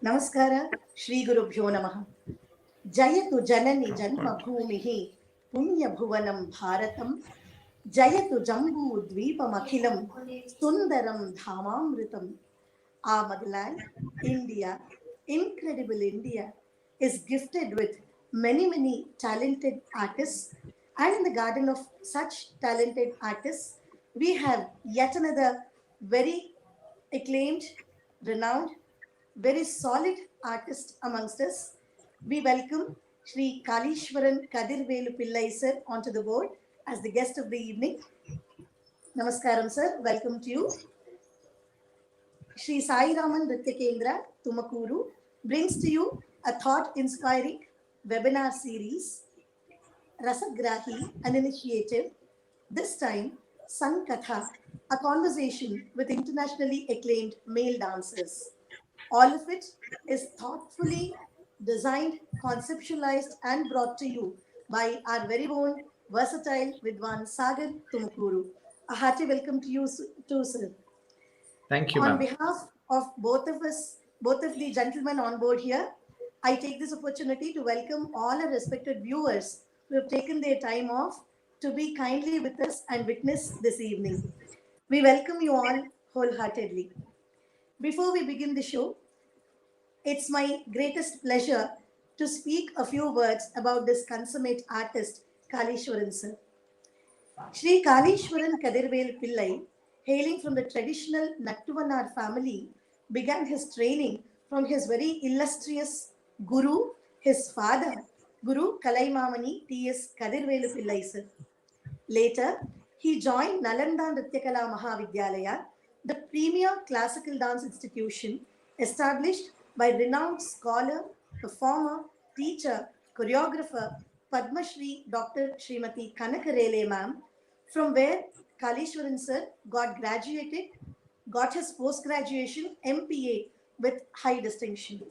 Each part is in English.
Namaskara, Shri Gurubhyo Namaha. Jayatu Janani Janmabhumihi Punya Bhuvanam Bharatam Jayatu Jambu Dvipam Akhilam Sundaram Dhamamritam. Our motherland, India, incredible India, is gifted with many talented artists. And in the garden of such talented artists, we have yet another very acclaimed, renowned, very solid artist amongst us. We welcome Sri Kalishwaran Kadirvelu Pillai sir onto the board as the guest of the evening. Namaskaram sir, welcome to you. Sri Sai Raman Nrityakendra Tumakuru brings to you a thought-inspiring webinar series, RASAGRAAHI, an initiative, this time SANKATHA, a conversation with internationally acclaimed male dancers. All of it is thoughtfully designed, conceptualized and brought to you by our very own versatile Vidwan Sagar Tumakuru. A hearty welcome to you too, sir. Thank you, On ma'am. behalf of both of us, both of the gentlemen on board here, I take this opportunity to welcome all our respected viewers who have taken their time off to be kindly with us and witness this evening. We welcome you all wholeheartedly. Before we begin the show, it's my greatest pleasure to speak a few words about this consummate artist, Kalishwaran sir. Sri Kalishwaran Kadirvelu Pillai, hailing from the traditional Nattuvanar family, began his training from his very illustrious guru, his father, Guru Kalaimamani T.S. Kadirvelu Pillai sir. Later, he joined Nalanda Nrityakala Mahavidyalaya, the premier classical dance institution established by renowned scholar, performer, teacher, choreographer, Padma Shri Dr. Srimati Kanakarele ma'am, from where Kalishwaran sir got his post-graduation MPA with high distinction.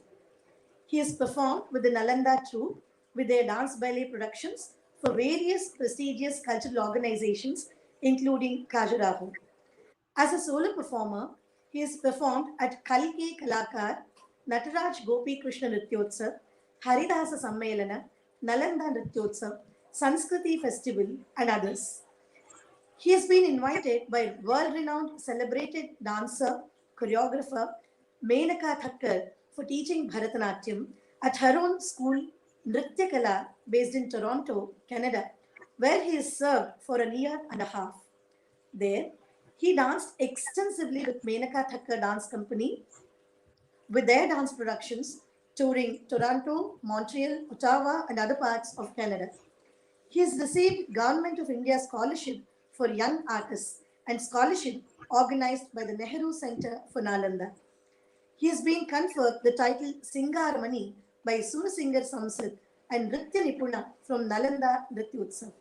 He has performed with the Nalanda troupe with their dance ballet productions for various prestigious cultural organizations, including Khajuraho. As a solo performer, he has performed at Kalike Kalakar, Nataraj Gopi Krishna Nrityotsav, Haridasa Sammelana, Nalanda Nrityotsav, Sanskriti Festival, and others. He has been invited by world-renowned celebrated dancer, choreographer Menaka Thakkar for teaching Bharatanatyam at her own school, Nrityakala, based in Toronto, Canada, where he has served for a year and a half. There, he danced extensively with Menaka Thakkar Dance Company with their dance productions, touring Toronto, Montreal, Ottawa, and other parts of Canada. He has received Government of India scholarship for young artists and scholarship organized by the Nehru Center for Nalanda. He has been conferred the title Singaramani by Surasinger Samsad and Nritya Nipuna from Nalanda Nrityotsav.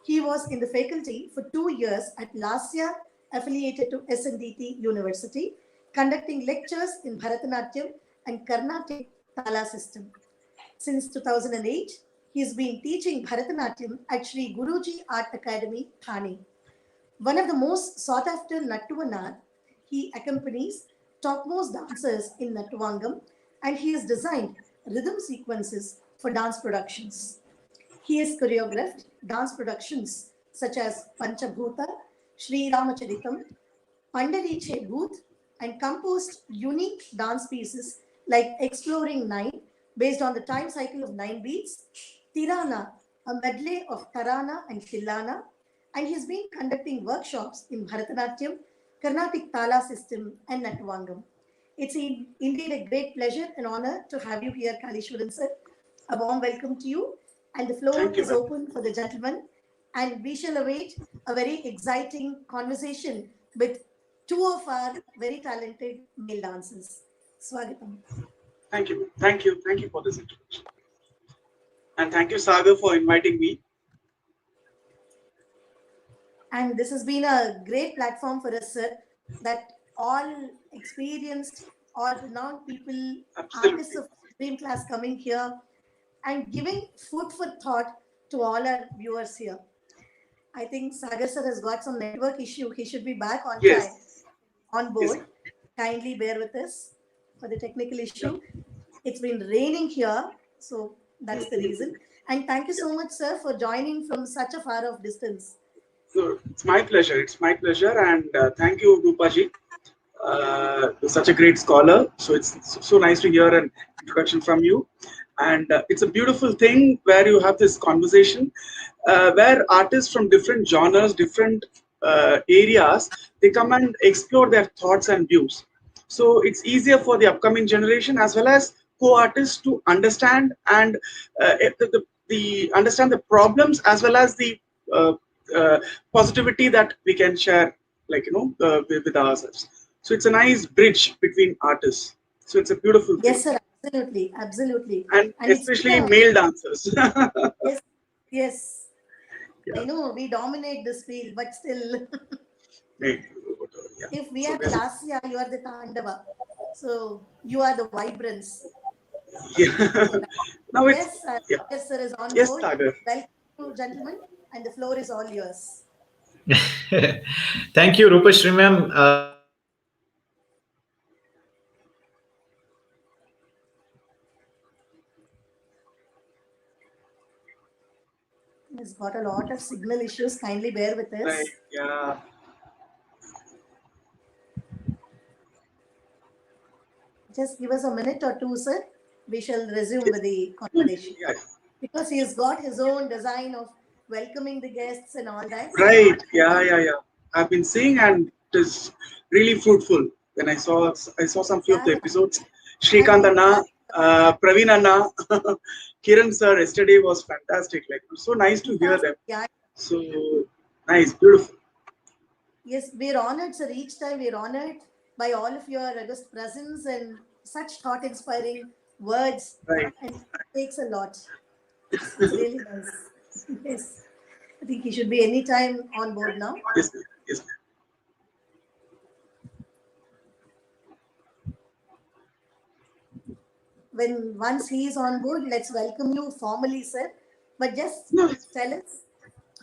He was in the faculty for 2 years at Lasya, affiliated to SNDT University, conducting lectures in Bharatanatyam and Carnatic Tala system. Since 2008, he has been teaching Bharatanatyam at Sri Guruji Art Academy, Thane. One of the most sought after Nattuvanar, he accompanies topmost dancers in Nattuvangam and he has designed rhythm sequences for dance productions. He has choreographed dance productions such as Panchabhuta, Sri Ramacharitam, Pandariche Booth, and composed unique dance pieces like Exploring 9, based on the time cycle of 9 beats, Tirana, a medley of Tarana and Tillana, and he has been conducting workshops in Bharatanatyam, Carnatic Tala system, and Nattuvangam. It's indeed a great pleasure and honor to have you here, Kalishwaran sir. A warm welcome to you, and the floor is open for the gentlemen, and we shall await a very exciting conversation with two of our very talented male dancers. Swagatam. Thank you for this introduction. And thank you, Sagar, for inviting me. And this has been a great platform for us, sir, that all experienced, all renowned people, artists of dream class coming here and giving food for thought to all our viewers here. I think Sagar sir has got some network issue. He should be back on time, on board. Yes. Kindly bear with us. for the technical issue. It's been raining here, so that's the reason. And thank you so much, sir, for joining from such a far off distance. So it's my pleasure. It's my pleasure, and thank you, Rupaji. Such a great scholar. So it's so nice to hear an introduction from you. And it's a beautiful thing where you have this conversation where artists from different genres, different areas, they come and explore their thoughts and views. So it's easier for the upcoming generation as well as co-artists to understand and understand the problems as well as the positivity that we can share, like with ourselves. So it's a nice bridge between artists. So it's a beautiful thing. Yes, sir. Absolutely, absolutely. And especially male dancers. Yes, yes. Yeah. I know we dominate this field, but still, Yeah. if we are the Lasya, you are the Tandava. So you are the vibrance. Yeah. Now it's, Yes, yes, sir, is on yes, board. Sagar. Welcome, gentlemen, and the floor is all yours. Thank you, Rupashri ma'am. He's got a lot of signal issues. Kindly bear with us. Right. Yeah. Just give us a minute or two, sir. We shall resume with the conversation. Yeah. Because he's got his own design of welcoming the guests and all that. Right. Yeah. I've been seeing, and it is really fruitful. When I saw some few of the episodes. Shrikant Anna, Praveen Anna, Kiran sir yesterday was fantastic. Like, so nice to hear them. Yeah. So nice, beautiful. Yes, we're honored, sir. Each time we're honored by all of your august presence and such thought-inspiring words. Right. And it takes a lot. It's really nice. Yes. I think he should be anytime on board now. Yes, yes. When once he is on board, let's welcome you formally, sir. But just tell us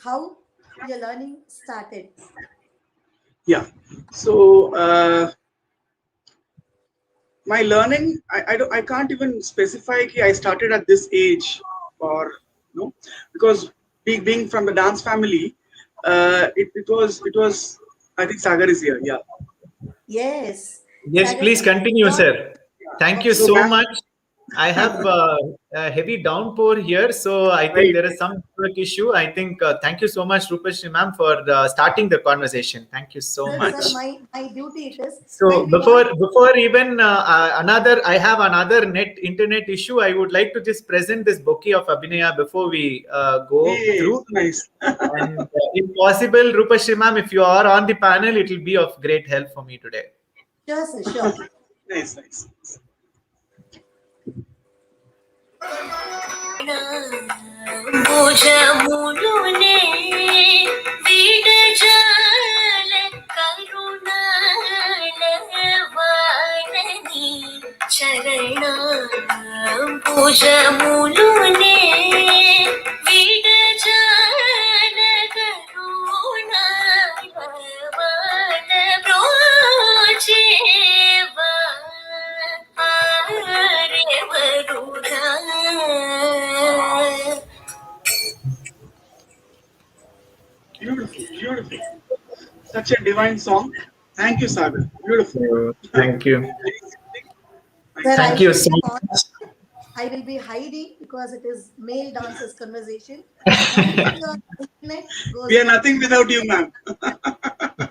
how your learning started. Yeah. So my learning, I can't even specify that I started at this age, or because being from the dance family, it was. I think Sagar is here. Yeah. Yes. Yes, Sagar, please continue, sir. Thank you so much. I have a heavy downpour here, so I think there is some network issue. I think thank you so much, Rupashri ma'am, for starting the conversation. Thank you so much. Sir, my duty it is. So before even I have another internet issue. I would like to just present this bouquet of Abhinaya before we go through. Nice. And if possible, Rupashri ma'am, if you are on the panel, it will be of great help for me today. Sure, sir, sure. Nice. భుజములునే విడజాల కరుణాలవారని చరణ భుజములునే విడజాల కరుణాలవార బ్రోచేవా ఆర్యవరుడా. Beautiful. Such a divine song. Thank you, Sagar. Beautiful. Thank you. Sir, Thank you so much. I will be hiding because it is male dancers conversation. We are nothing without you, ma'am.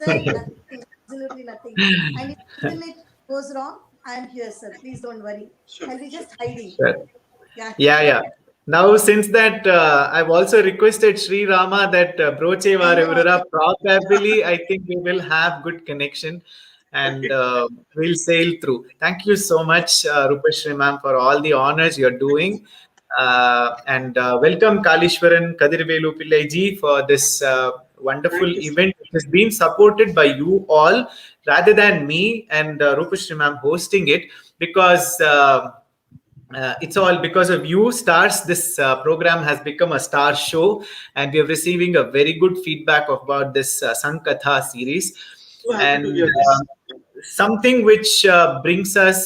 Sir, nothing, absolutely nothing. And if internet goes wrong, I am here, sir. Please don't worry. Sure. I'll be just hiding. Sure. Yeah. Now, since that I've also requested Sri Rama that Broche Varevura, probably I think we will have good connection and we'll sail through. Thank you so much, Rupashri ma'am, for all the honors you're doing. And welcome Kalishwaran Kadirvelu Pillai ji for this wonderful event, which has been supported by you all rather than me and Rupashri ma'am hosting it, because it's all because of you stars. This program has become a star show, and we are receiving a very good feedback about this Sankatha series. And something which brings us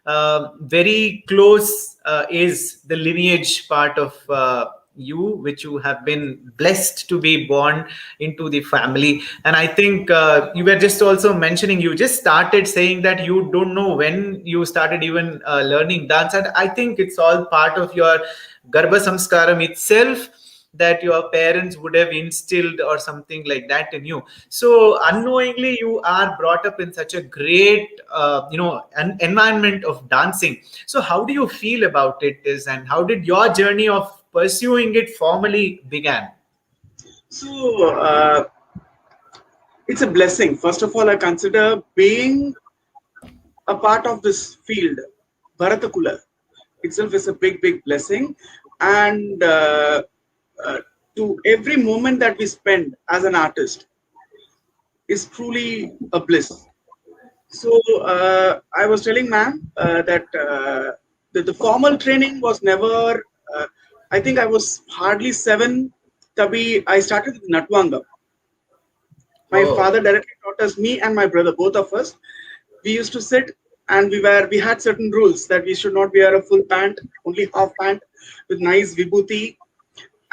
very close is the lineage part of you, which you have been blessed to be born into the family. And I think you were just also mentioning, you just started saying that you don't know when you started even learning dance. And I think it's all part of your Garbha Samskaram itself, that your parents would have instilled or something like that in you. So unknowingly you are brought up in such a great an environment of dancing. So how do you feel about it is, and how did your journey of pursuing it formally began? So it's a blessing. First of all, I consider being a part of this field, Bharatakula itself is a big, big blessing. And to every moment that we spend as an artist is truly a bliss. So I was telling ma'am that the formal training was never, I think I was hardly 7, Tabi, I started with Natwanga. My father directly taught us, me and my brother, both of us. We used to sit and we had certain rules that we should not wear a full pant, only half pant with nice vibhuti.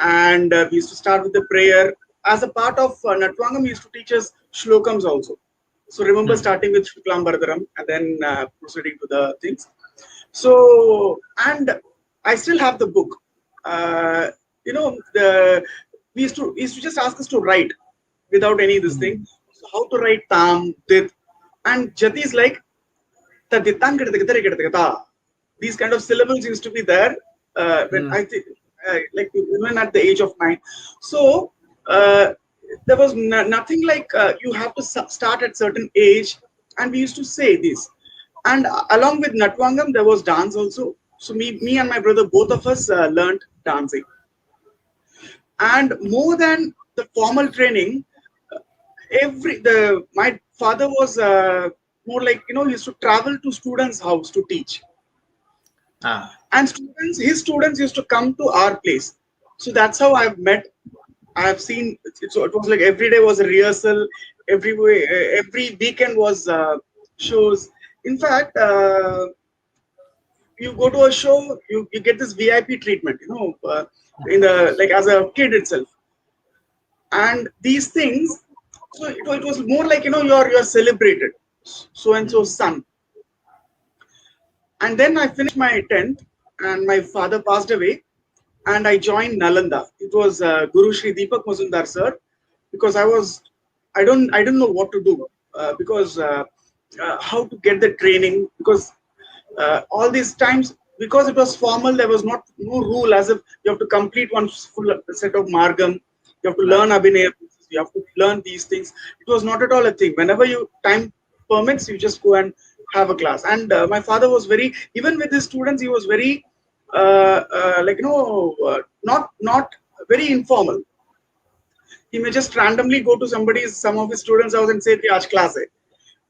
And we used to start with the prayer. As a part of Natwangam, we used to teach us shlokams also. So remember starting with Shuklam Bharadaram and then proceeding to the things. So, and I still have the book. We used to just ask us to write without any this thing. So how to write tam, dit, and Jati is like these kind of syllables used to be there when I think like even at the age of 9. So there was nothing like you have to start at certain age, and we used to say this. And along with Natwangam, there was dance also. So me and my brother, both of us learned dancing. And more than the formal training, my father was more like, he used to travel to students' house to teach. And his students used to come to our place. So that's how I've met. I have seen. So it was like every day was a rehearsal. Every weekend was shows. In fact, you go to a show, you get this VIP treatment. In the like as a kid itself. And these things. So it was more like you're celebrated. So and so son. And then I finished my 10th, and my father passed away, and I joined Nalanda. It was Guru Shri Deepak Mazumdar sir, because I didn't know what to do because how to get the training, because all these times, because it was formal, there was no rule as if you have to complete one full set of margam, you have to learn Abhinaya, you have to learn these things. It was not at all a thing. Whenever time permits, you just go and have a class. And my father was even with his students, he was very not very informal. He may just randomly go to some of his students' house and say, "Aaj class hai."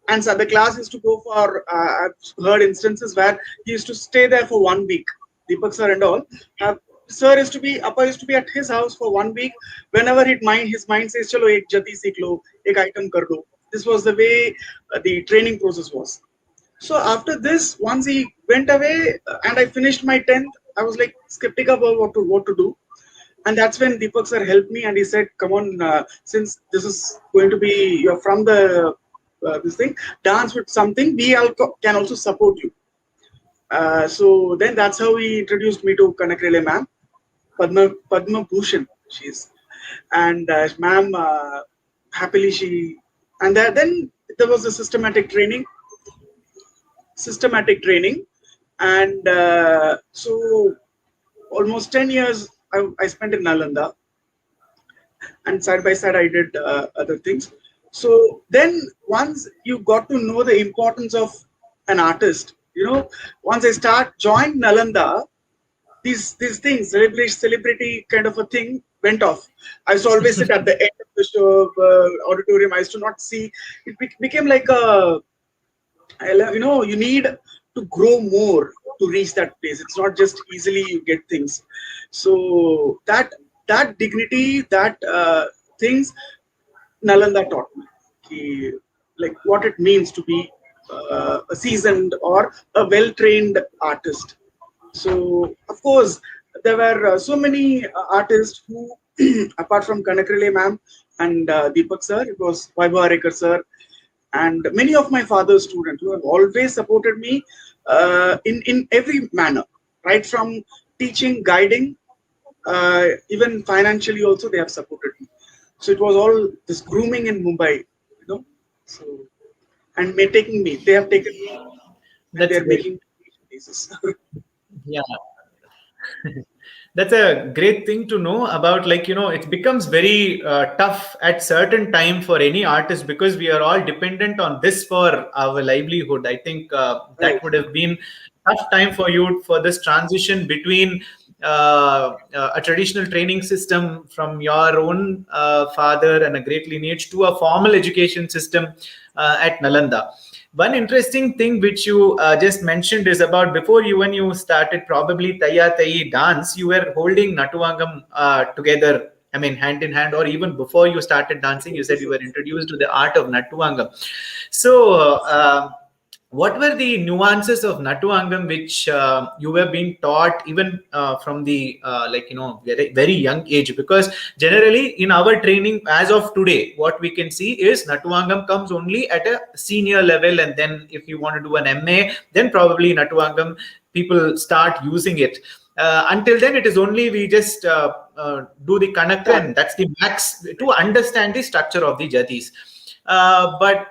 And so the class used to go for, I've heard instances where he used to stay there for 1 week. Deepak sir and all. Appa used to be at his house for 1 week. Whenever his mind says, "Chalo, ek jati seekh lo, ek item kar do." This was the way the training process was. So after this, once he went away and I finished my 10th, I was like skeptical about what to do. And that's when Deepak sir helped me, and he said, "Come on, since this is going to be, you're from the this thing, dance with something, we can also support you." So then that's how he introduced me to Kanakrele ma'am, Padma Bhushan, she's, and ma'am happily and then there was a systematic training, and so almost 10 years I spent in Nalanda, and side by side I did other things. So then once you got to know the importance of an artist, once I joined Nalanda, these things, celebrity kind of a thing went off. I used to always sit at the end of the show, auditorium. I used to not see. It became like you need to grow more to reach that place. It's not just easily you get things. So that dignity, that things, Nalanda taught me, like what it means to be a seasoned or a well-trained artist. So, of course, there were so many artists who, apart from Kanakrile ma'am and Deepak sir, it was Vaibhav Arekar sir, and many of my father's students who have always supported me in every manner, right from teaching, guiding, even financially also they have supported me. So it was all this grooming in Mumbai, you know. So and taking me, they have taken me, and they That's are great. making pieces. Yeah. That's a great thing to know about. Like, it becomes very tough at certain time for any artist, because we are all dependent on this for our livelihood. I think Right. that would have been tough time for you, for this transition between a traditional training system from your own father and a great lineage to a formal education system at Nalanda. One interesting thing which you just mentioned is about, before you, when you started probably Taya Tai dance, you were holding Natuvangam together. I mean, hand in hand, or even before you started dancing, you said you were introduced to the art of Natuvangam. So, what were the nuances of Natuangam which you were being taught even from the very, very young age? Because generally in our training as of today, what we can see is Natuangam comes only at a senior level, and then if you want to do an MA, then probably Natuangam people start using it. Until then, it is only we just do the Kanaka, and that's the max to understand the structure of the jatis. But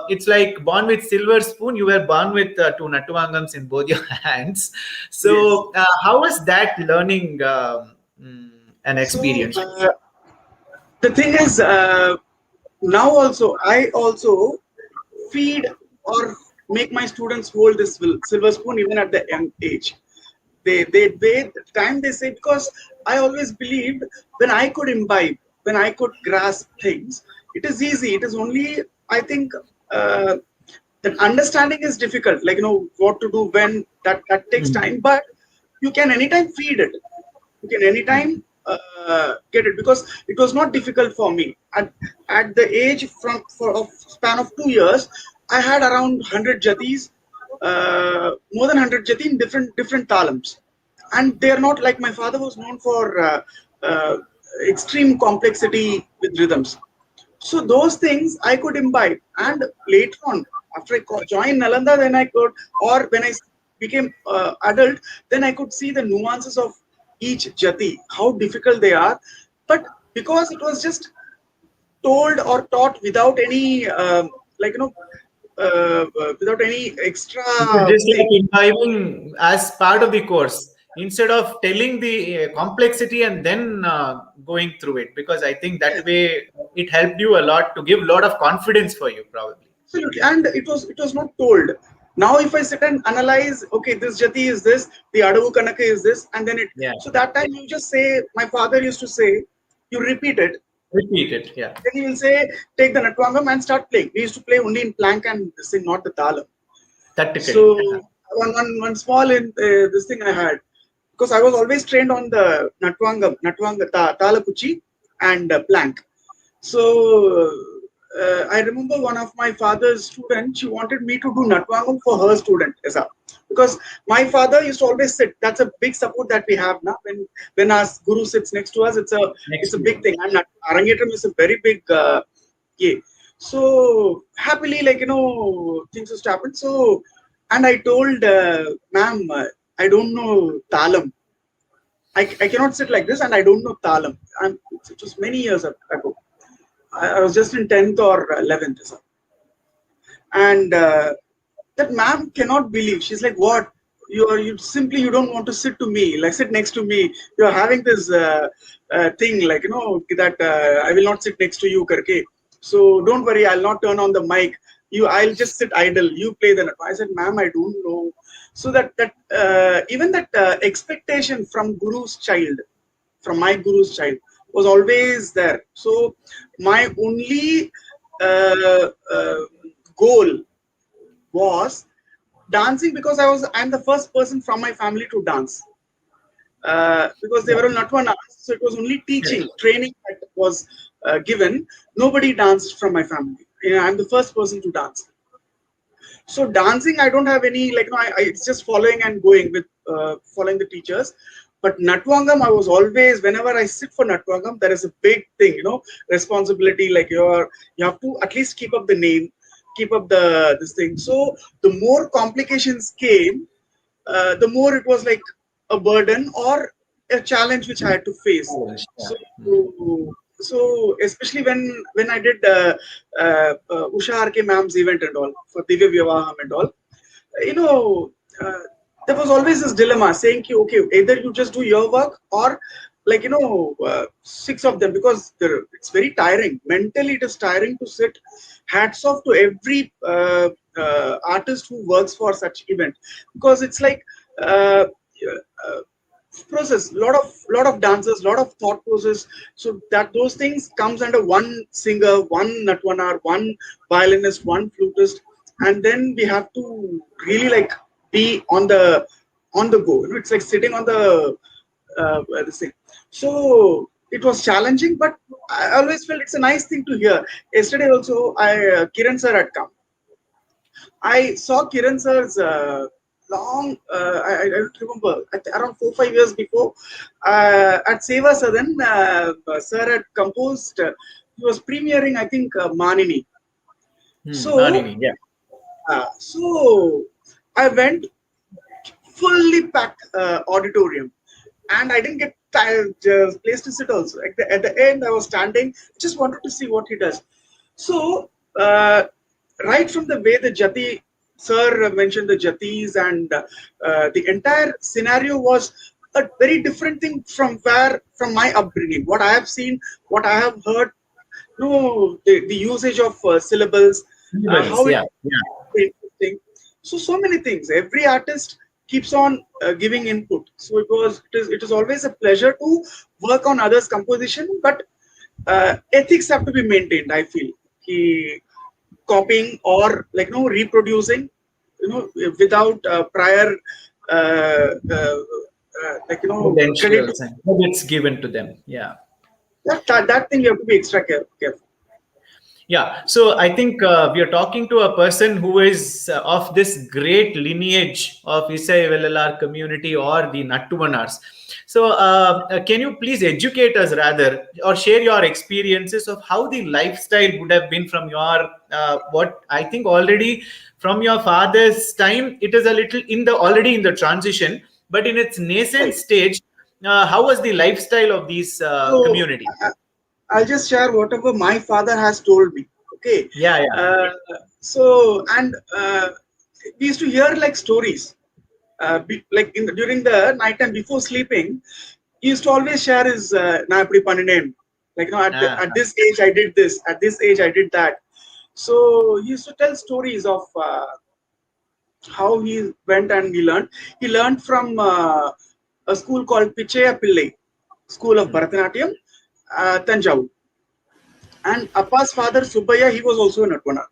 it's like born with silver spoon. You were born with two Natuvangams in both your hands. Yes. So, how was that learning an So experience? the thing is, now also I also feed or make my students hold this silver spoon even at the young age. The time they say, because I always believed when I could imbibe, when I could grasp things, it is easy. It is only, I think, that understanding is difficult. Like, what to do when, that takes Mm. time, but you can anytime feed it. You can anytime get it, because it was not difficult for me. At the age for a span of 2 years, I had around 100 jatis, more than 100 jati in different talams, and they are not like my father was known for uh, extreme complexity with rhythms. So those things I could imbibe, and later on, after I joined Nalanda, then I could, or when I became adult, then I could see the nuances of each jati, how difficult they are. But because it was just told or taught without any, without any extra It was just like thing. imbibing as part of the course, instead of telling the complexity and then going through it. Because I think that way it helped you a lot to give a lot of confidence for you, probably. Absolutely, and it was not told. Now, if I sit and analyze, okay, this jati is this, the Adavu Kanaka is this, and then it. Yeah. So that time you just say, my father used to say, you repeat it. Repeat it. Yeah. Then he will say, take the Natwangam and start playing. We used to play only in plank and sing, not the talam. Tattikali. So one small in this thing I had, because I was always trained on the Natwanga Talakuchi and plank. So I remember one of my father's students, she wanted me to do Natwangam for her student, Esa. Because my father used to always sit. That's a big support that we have now. When our guru sits next to us, it's Next a to big you. thing. And Arangetam is a very big yeah. So happily, things just happened. So, and I told ma'am, I don't know talam. I cannot sit like this, and I don't know talam. It was many years ago. I was just in 10th or 11th, sir. And that ma'am cannot believe. She's like, "What? You simply you don't want to sit to me, like sit next to me. You're having this thing, like that I will not sit next to you, karke. So don't worry, I'll not turn on the mic. I'll just sit idle. You play the." I said, "Ma'am, I don't know." So that even that expectation from Guru's child, from my Guru's child, was always there. So my only goal was dancing, because I'm the first person from my family to dance. Because they were not one dance, so it was only teaching, training that was given. Nobody danced from my family. I'm the first person to dance. So dancing, I don't have any, like, it's just following and going with following the teachers. But Natwangam, I was always, whenever I sit for Natwangam, there is a big thing, responsibility. Like you have to at least keep up the name, keep up this thing. So the more complications came, the more it was like a burden or a challenge which I had to face. So especially when I did Usha R.K. ma'am's event and all for Divya Vyavaham and all, you know, there was always this dilemma saying, okay, either you just do your work or like, 6 of them, because it's very tiring. Mentally, it is tiring to sit. Hats off to every artist who works for such event, because it's like process, lot of dancers, lot of thought process, so that those things comes under one singer, one natwanar, one violinist, one flutist, and then we have to really like be on the go. It's like sitting on the this thing. So it was challenging, but I always felt it's a nice thing to hear. Yesterday also, Kiran sir had come. I saw Kiran sir's long, I don't remember, around 4-5 years before, at Seva Sadan, sir had composed, he was premiering, I think, Manini. Manini, yeah. So I went fully packed auditorium, and I didn't get place to sit also. At the end, I was standing, just wanted to see what he does. So, right from the way the Jati sir mentioned the Jatis, and the entire scenario was a very different thing from my upbringing, what I have seen, what I have heard. The usage of syllables, how yeah. interesting. So many things. Every artist keeps on giving input. So it is always a pleasure to work on others' composition, but ethics have to be maintained. I feel copying or like reproducing, without prior credentials and credits given to them. Yeah. That thing you have to be extra careful. Yeah, so I think we are talking to a person who is of this great lineage of Isai Vellalar community or the Nattuvanars. So can you please educate us rather, or share your experiences of how the lifestyle would have been from your, what I think already from your father's time, it is a little already in the transition, but in its nascent stage, how was the lifestyle of these communities? I'll just share whatever my father has told me. Okay. Yeah. We used to hear like stories, during the night time before sleeping. He used to always share his na ipdi panninen. Like at this age I did this, at this age I did that. So he used to tell stories of how he went and he learned. He learned from a school called Pichaya Pillai, School of Bharatanatyam, Tanjavur. And Appa's father, Subbaya, he was also a Natwana.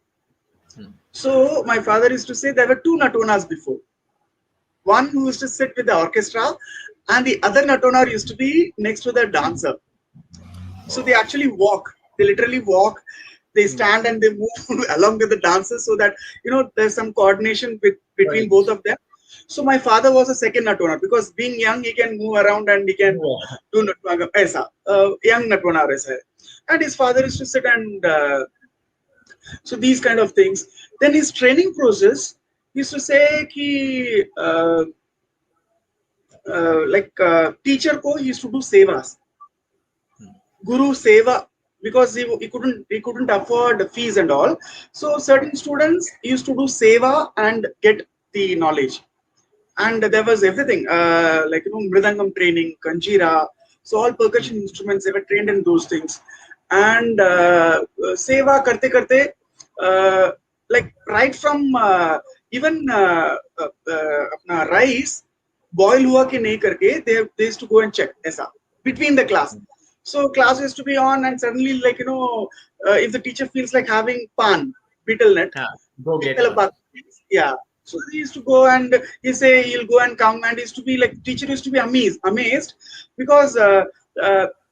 So my father used to say there were 2 Natwanas before. One who used to sit with the orchestra, and the other Natwana used to be next to the dancer. So they actually walk. They literally walk. They stand and they move along with the dancers, so that there's some coordination between both of them. So my father was a second Natwana, because being young, he can move around and he can do Natwana. Young Natwana aisa hai. And his father used to sit and so these kind of things. Then his training process, he used to say ki teacher ko, he used to do sevas, guru seva, because he couldn't afford fees and all. So certain students used to do seva and get the knowledge. And there was everything, mridangam training, kanjira, so all percussion instruments, they were trained in those things. And seva karte like right from even rice boil hua ki nahi karke, they used to go and check aisa between the class. So class used to be on, and suddenly if the teacher feels like having pan, beetle net, go get yeah. So he used to go and he say he'll go and come, and used to be like, teacher used to be amazed because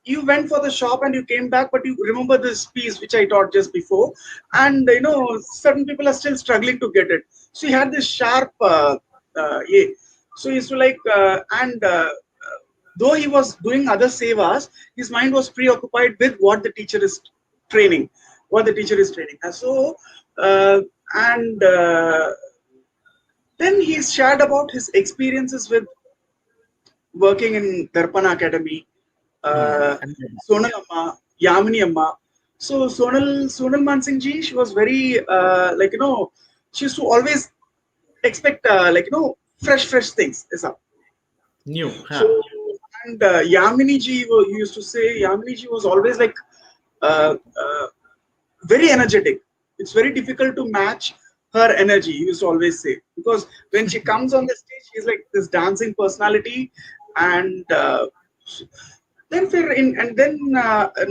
you went for the shop and you came back, but you remember this piece which I taught just before, and certain people are still struggling to get it. So he had this sharp yeah. So he used to like though he was doing other sevas, his mind was preoccupied with what the teacher is training, And so and then he shared about his experiences with working in Darpana Academy, Sonal Amma, Yamini Amma. So Sonal Mansingh ji, she was very she used to always expect fresh things. New. So and Yamini ji used to say, Yamini ji was always like very energetic. It's very difficult to match her energy, he used to always say, because when she comes on the stage, she's like this dancing personality. And then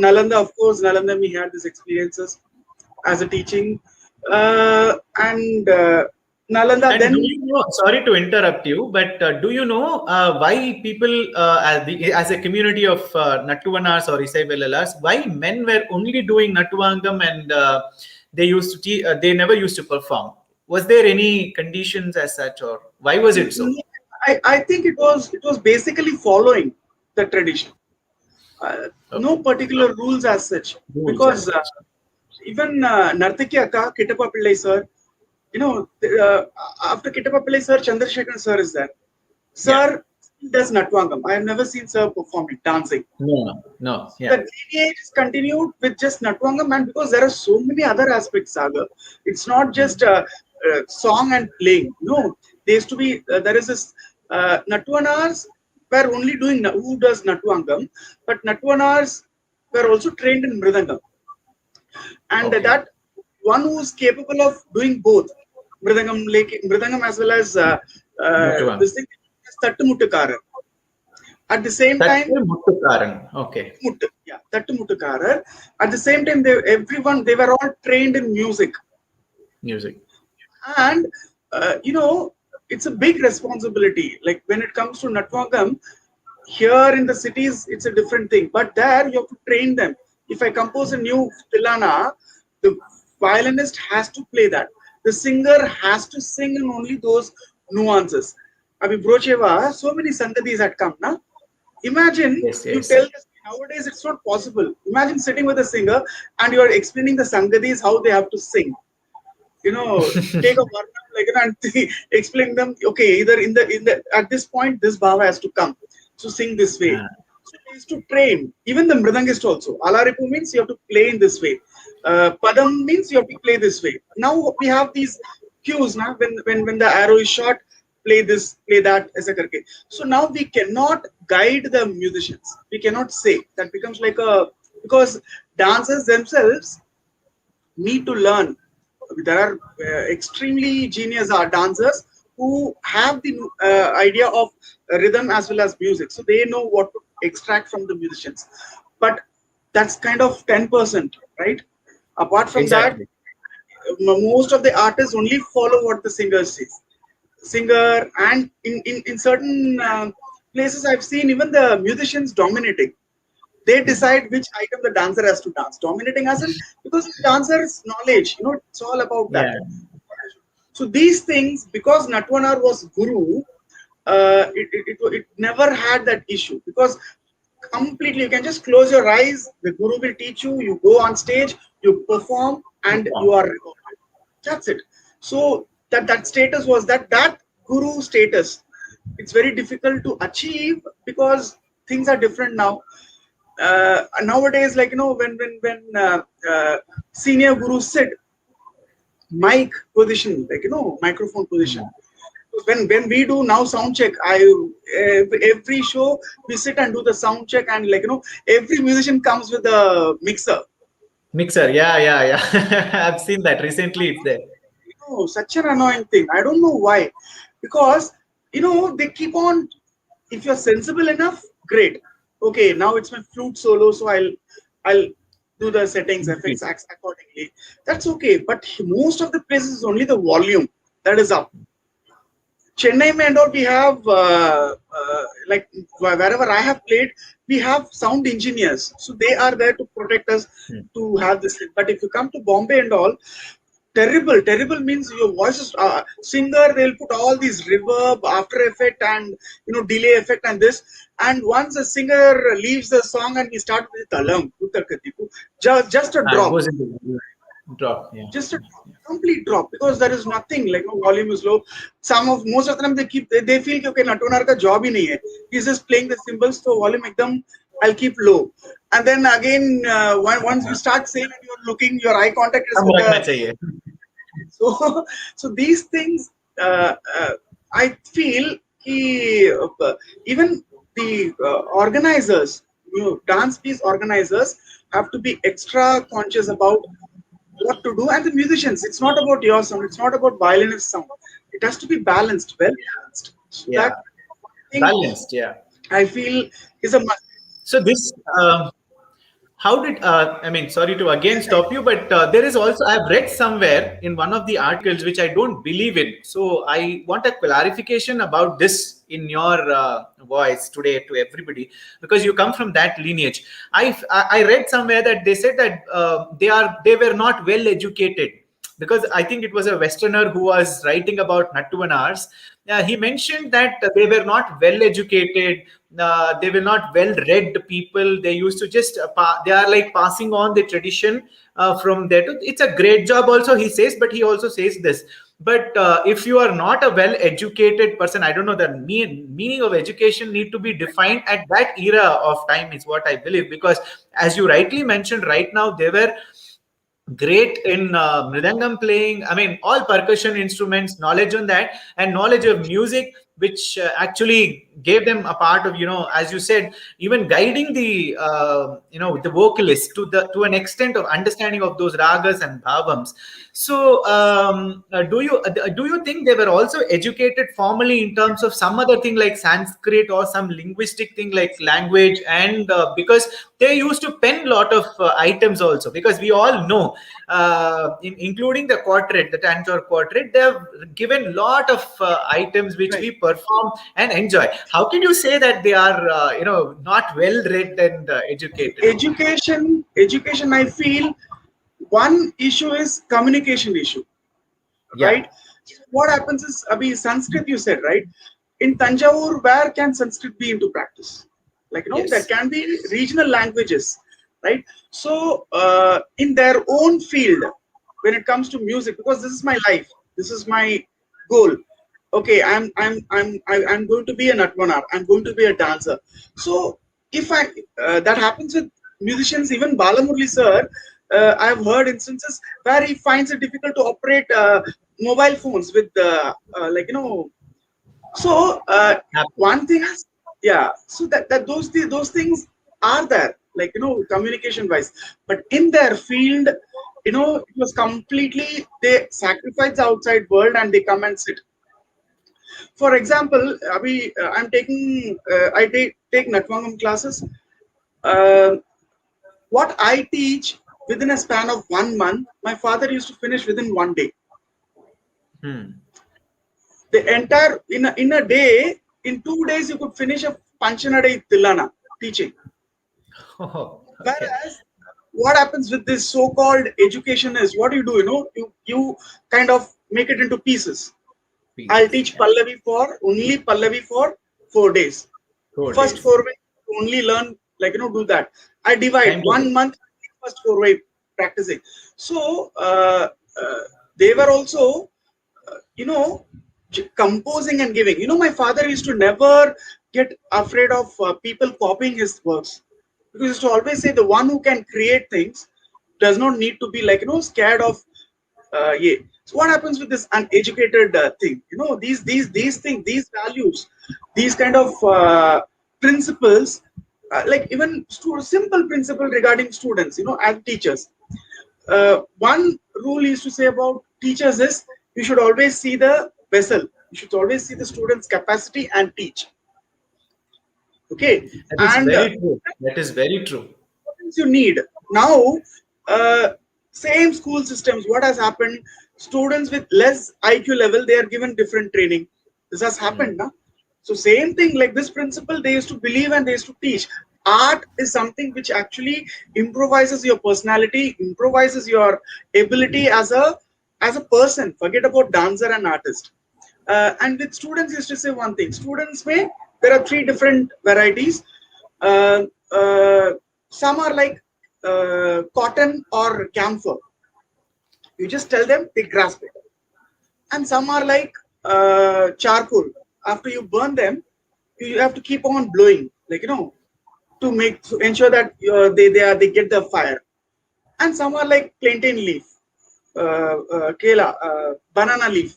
Nalanda, of course, Nalanda, we had these experiences as a teaching. And Nalanda, and then. do you know, sorry to interrupt you, but do you know why people, as a community of Nattuvanas or Isai Vellalas, why men were only doing Nattuvangam and they used to they never used to perform? Was there any conditions as such, or why was it so? I think it was basically following the tradition. No particular rules as such, because even Nartaki Akka, Kittappa Pillai sir, after Kittappa Pillai sir, Chandrasekharan sir is there. Sir does Nattuvangam. I have never seen sir performing, dancing. No. Yeah. The lineage is continued with just Nattuvangam, and because there are so many other aspects, Sagar, it's not just song and playing. No, there used to be, there is this Nattuvanas were only doing who does Nattuvangam, but Nattuvanas were also trained in Mridangam. And that one who is capable of doing both, Mridangam as well as this thing, Tattu Muttakarar. At the same time, Tattu Muttakarar. At the same time, they were all trained in music. And it's a big responsibility. Like when it comes to Nattuvangam, here in the cities, it's a different thing. But there, you have to train them. If I compose a new Tilana, the violinist has to play that. The singer has to sing in only those nuances. I mean, Brocheva, so many Sangadis had come. Na? Imagine you tell this, nowadays it's not possible. Imagine sitting with a singer and you are explaining the Sangadis how they have to sing. Take a varna and explain them. Okay, either in the at this point this bhava has to come. So sing this way. So they used to train. Even the mridangist also. Alaripu means you have to play in this way. Padam means you have to play this way. Now we have these cues. Now when the arrow is shot, play this, play that, etc. So now we cannot guide the musicians. We cannot say. That becomes like because dancers themselves need to learn. There are extremely genius dancers who have the idea of rhythm as well as music. So they know what to extract from the musicians. But that's kind of 10%, right? Apart from that, most of the artists only follow what the singer says. And in certain places I've seen even the musicians dominating. They decide which item the dancer has to dance. Dominating as in, because the dancer's knowledge, it's all about that. So these things, because Nattwanaar was guru, it never had that issue, because completely you can just close your eyes, the guru will teach you, you go on stage, you perform, and you are rewarded. That's it. So that status was that guru status. It's very difficult to achieve because things are different now. Nowadays, like when senior gurus sit, mic position, microphone position. When we do now sound check, every show we sit and do the sound check, and every musician comes with a mixer. Yeah. I've seen that recently. It's there. Such an annoying thing. I don't know why, because they keep on. If you're sensible enough, great. Okay, now it's my flute solo, so I'll do the settings, effects accordingly. That's okay. But most of the places is only the volume that is up. Chennai and all, we have like wherever I have played, we have sound engineers, so they are there to protect us to have this thing. But if you come to Bombay and all, terrible means your voice is singer, they'll put all these reverb, after effect, and delay effect and this. And once a singer leaves the song and we start with talam, just a drop, Goes into drop. Yeah. just a complete drop, because there is nothing, like no volume is low. Most of them, they feel okay, Natonar ka job hi nahi hai, he's just playing the cymbals, so volume ekdam I'll keep low. And then again, once you start saying and you're looking, your eye contact is with the, so these things, I feel even the organizers, dance piece organizers, have to be extra conscious about what to do. And the musicians, it's not about your sound, it's not about violinist sound, it has to be balanced, well balanced. So Yeah. that thing, Balanced. Yeah. I feel, is a must. So this, how did I mean? Sorry to again stop you, but there is also, I've read somewhere in one of the articles which I don't believe in. So I want a clarification about this in your voice today to everybody, because you come from that lineage. I read somewhere that they said that they were not well educated, because I think it was a Westerner who was writing about Nattuvanars. He mentioned that they were not well educated, they were not well read people. They used to just, they are like passing on the tradition from there. It's a great job also, he says, but he also says this. But if you are not a well educated person, I don't know, the meaning of education need to be defined at that era of time, is what I believe. Because as you rightly mentioned, right now they were great in mridangam playing, I mean all percussion instruments, knowledge on that, and knowledge of music, which actually gave them a part of, as you said, even guiding the the vocalist to an extent of understanding of those ragas and bhavams. So do you think they were also educated formally in terms of some other thing like Sanskrit or some linguistic thing like language? And because they used to pen a lot of items also, because we all know, including the quartet, the Tanjore quartet, they have given a lot of items which we perform and enjoy. How can you say that they are not well read and educated? Education, I feel one issue is communication issue, right? What happens is, Abhi, Sanskrit you said, right? In Tanjavur, where can Sanskrit be into practice? Like, there can be regional languages, right? So in their own field, when it comes to music, because this is my life, this is my goal. Okay, I'm going to be a Natvanar, I'm going to be a dancer. So if that happens with musicians, even Balamurli sir, I've heard instances where he finds it difficult to operate mobile phones with so one thing is, so that those things are there, like communication wise, but in their field, it was completely, they sacrifice the outside world and they come and sit. For example, I'm taking I take Natvangam classes. What I teach within a span of 1 month, my father used to finish within 1 day. The entire, in a day, in 2 days, you could finish a Panchanadai Tilana teaching. Whereas, what happens with this so-called education is, what you do, you kind of make it into pieces. I'll teach Pallavi only Pallavi for 4 days. First 4 weeks, only learn, do that. I divide 1 month, first 4 weeks practicing. So, they were also, composing and giving. My father used to never get afraid of people copying his works, because he used to always say the one who can create things does not need to be scared of So what happens with this uneducated thing? These things, these values, these kind of principles, like even simple principle regarding students, as teachers. One rule used to say about teachers is, you should always see the vessel. You should always see the student's capacity and teach. Okay. That is very true. That is very true. What things you need now? Same school systems. What has happened? Students with less IQ level, they are given different training. This has happened, na? So same thing, like this principle they used to believe and they used to teach. Art is something which actually improvises your personality, improvises your ability as a person. Forget about dancer and artist. And with students, used to say one thing. Students may, there are three different varieties. Uh, uh, some are like cotton or camphor. You just tell them, they grasp it. And some are like charcoal. After you burn them, you have to keep on blowing, like to ensure that they get the fire. And some are like plantain leaf, kela, banana leaf.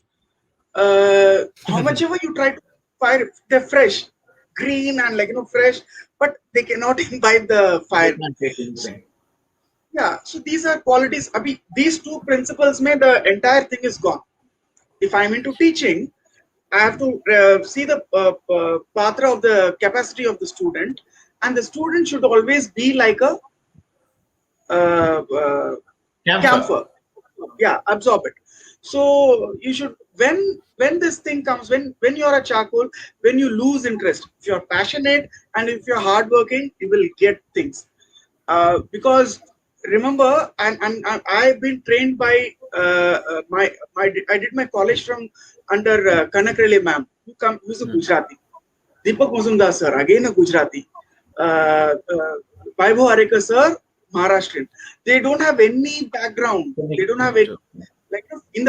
How much ever you try to fire, they're fresh, green and fresh, but they cannot imbibe the They fire. can't take anything. Yeah, so these are qualities. Abhi, these two principles, may the entire thing is gone. If I'm into teaching, I have to see the patra of the capacity of the student, and the student should always be like a Camphor. camphor. Yeah, absorb it. So you should, when this thing comes, when you're a charcoal, when you lose interest, if you're passionate and if you're hardworking, you will get things. Because remember, and I've been trained by I did my college from under Kanakrele ma'am, who's a Gujarati. Deepak Mazumdar sir, again a Gujarati. Vaibhav Arekar sir, Maharashtrian. They don't have any background. They don't have any, like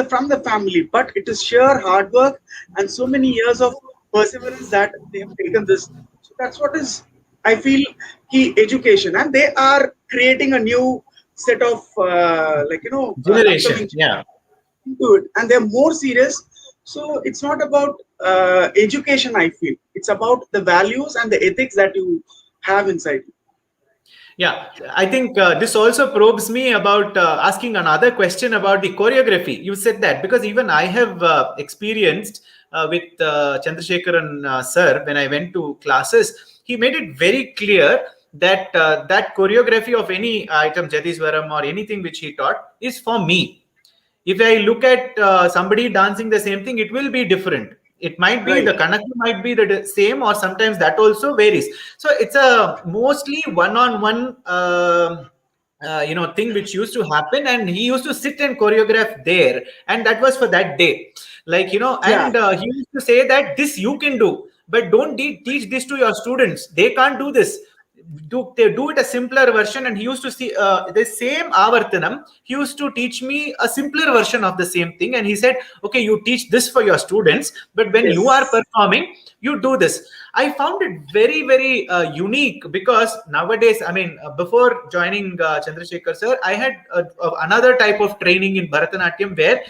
from the family, but it is sheer hard work and so many years of perseverance that they have taken this. So that's what is, I feel, key education, and they are creating a new set of Generation. upcoming Yeah. into it, and they're more serious. So it's not about education. I feel it's about the values and the ethics that you have inside you. Yeah, I think this also probes me about asking another question about the choreography. You said that because even I have experienced with Chandrasekharan sir when I went to classes, he made it very clear that that choreography of any item, Jatiswaram or anything which he taught, is for me. If I look at somebody dancing the same thing, it will be different. It might be Right. the Kanaka might be the same, or sometimes that also varies. So it's a mostly one-on-one thing which used to happen, and he used to sit and choreograph there, and that was for that day. Yeah. And he used to say that this you can do, but don't teach this to your students. They can't do this. They do it a simpler version, and he used to see the same avartanam. He used to teach me a simpler version of the same thing, and he said, okay, you teach this for your students, but when you are Yes. performing, you do this. I found it very, very unique, because nowadays, I mean, before joining Chandrasekhar sir, I had another type of training in Bharatanatyam, where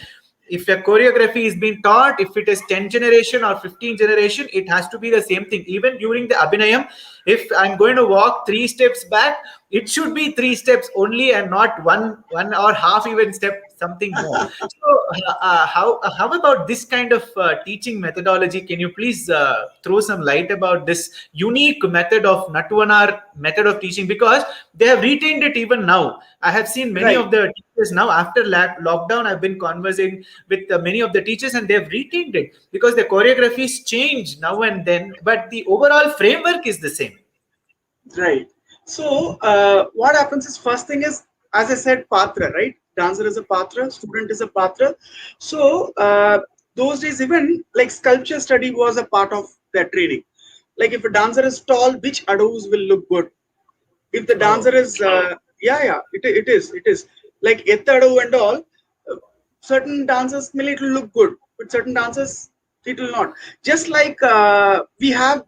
if a choreography is being taught, if it is 10 generation or 15 generation, it has to be the same thing. Even during the abhinayam, if I'm going to walk 3 steps back, it should be 3 steps only, and not one or half even step something more. So how about this kind of teaching methodology? Can you please throw some light about this unique method of Nattuvanar method of teaching? Because they have retained it even now. I have seen many Right. of the teachers now, after lockdown, I've been conversing with many of the teachers, and they've retained it because the choreographies change now and then, but the overall framework is the same. Right. So what happens is, first thing is, as I said, patra, right? Dancer is a patra, student is a patra. So those days, even like sculpture study was a part of their training. Like if a dancer is tall, which adoos will look good? If the dancer is, it is like ettadu and all. Certain dancers may it will look good, but certain dancers it will not. Just like we have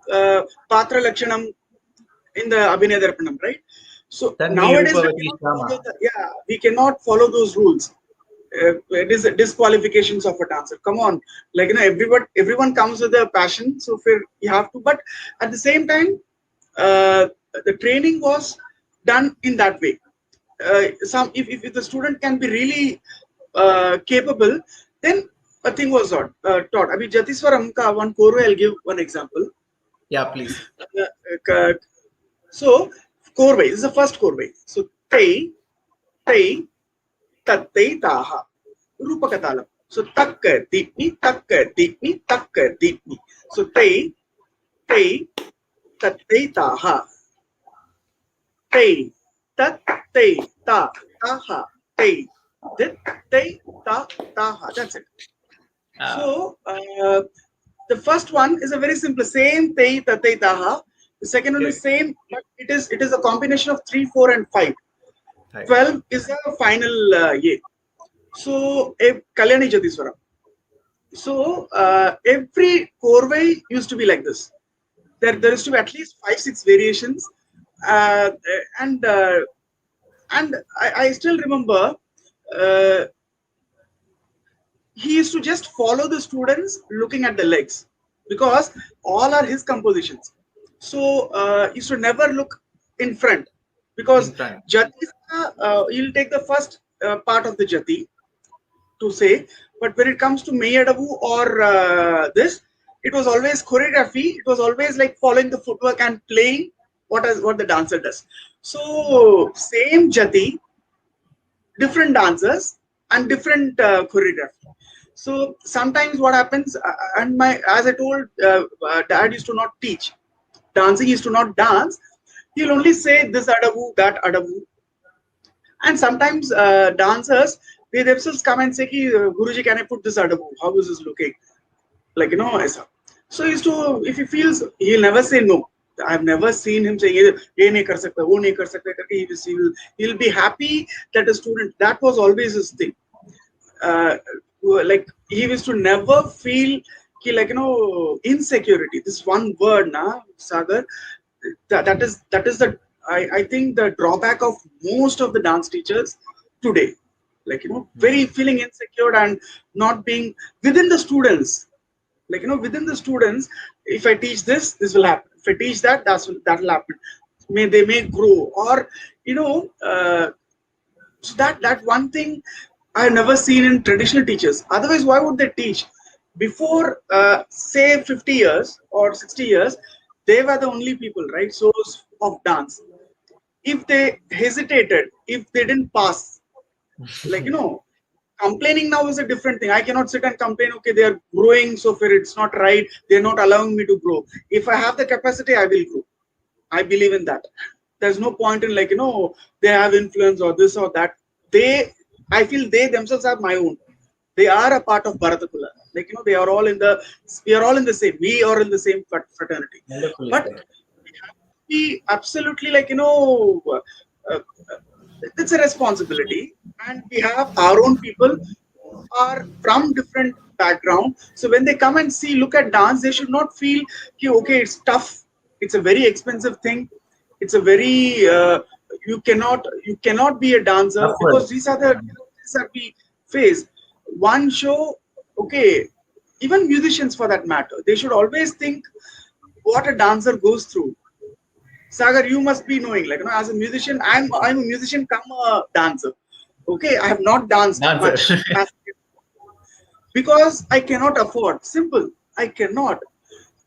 patra lakshanam in the Abhinaya Darpanam, right? So Tanvi nowadays Rupavati Shama. we cannot follow those rules. It is disqualifications of a dancer. Come on, like everyone comes with a passion, so you have to. But at the same time, the training was done in that way. If the student can be really capable, then a thing was taught. I mean, Jatiswaram ka one koro. I'll give one example. Yeah, please. So, Korvai, this is the first Korvai. So, Tei, Tattai, Taha, Rupakatalam. So, Takka, Ditni, Takka, Ditni, Takka, Ditni. So, Tei, Tei, Tattei Taha. Tei, Tattei Ta, Taha. Tei, Dit, Tei, Ta, Taha. That's it. So, the first one is a very simple, same Tei, Tattei Taha. The second one is same, but it is a combination of 3, 4, and 5. 12 is the final Ye. So, Kalyani Jatiswara. So, every Korvai used to be like this. There used to be at least 5, 6 variations. And I still remember he used to just follow the students looking at the legs because all are his compositions. So he used to never look in front because Jati, he'll take the first part of the Jati to say, but when it comes to Mayadavu or this, it was always choreography. It was always like following the footwork and playing what the dancer does. So same Jati, different dancers and different choreography. So sometimes what happens, and as I told, Dad used to not teach dancing. He used to not dance. He'll only say this adavu, that adavu. And sometimes dancers, they themselves come and say, Guruji, can I put this adavu? How is this looking? Like, so he used to, if he feels, he'll never say no. I've never seen him saying, ye nahi kar sakta, wo nahi kar sakta. He'll be happy that a student, that was always his thing. Like he used to never feel insecurity. This one word, Sagar, that is the I think the drawback of most of the dance teachers today. Like very feeling insecure and not being within the students. Like within the students, if I teach this will happen. If I teach that will happen. They may grow, or so that one thing I've never seen in traditional teachers. Otherwise, why would they teach? Before, say 50 years or 60 years, they were the only people, right? Source of dance. If they hesitated, if they didn't pass, like complaining now is a different thing. I cannot sit and complain, okay, they are growing, so far it's not right, they're not allowing me to grow. If I have the capacity, I will grow. I believe in that. There's no point in they have influence or this or that. I feel they themselves are my own. They are a part of Bharatakula. They are all we are all in the same, we are in the same fraternity. But we have to be absolutely it's a responsibility, and we have our own people who are from different background. So when they come and look at dance, they should not feel okay, it's tough, it's a very expensive thing, it's a very you cannot be a dancer. Because these are the things that we face. One show, okay, even musicians for that matter, they should always think what a dancer goes through. Sagar, you must be knowing, as a musician, I'm a musician come a dancer. Okay, I have not danced much because I cannot afford. Simple, I cannot.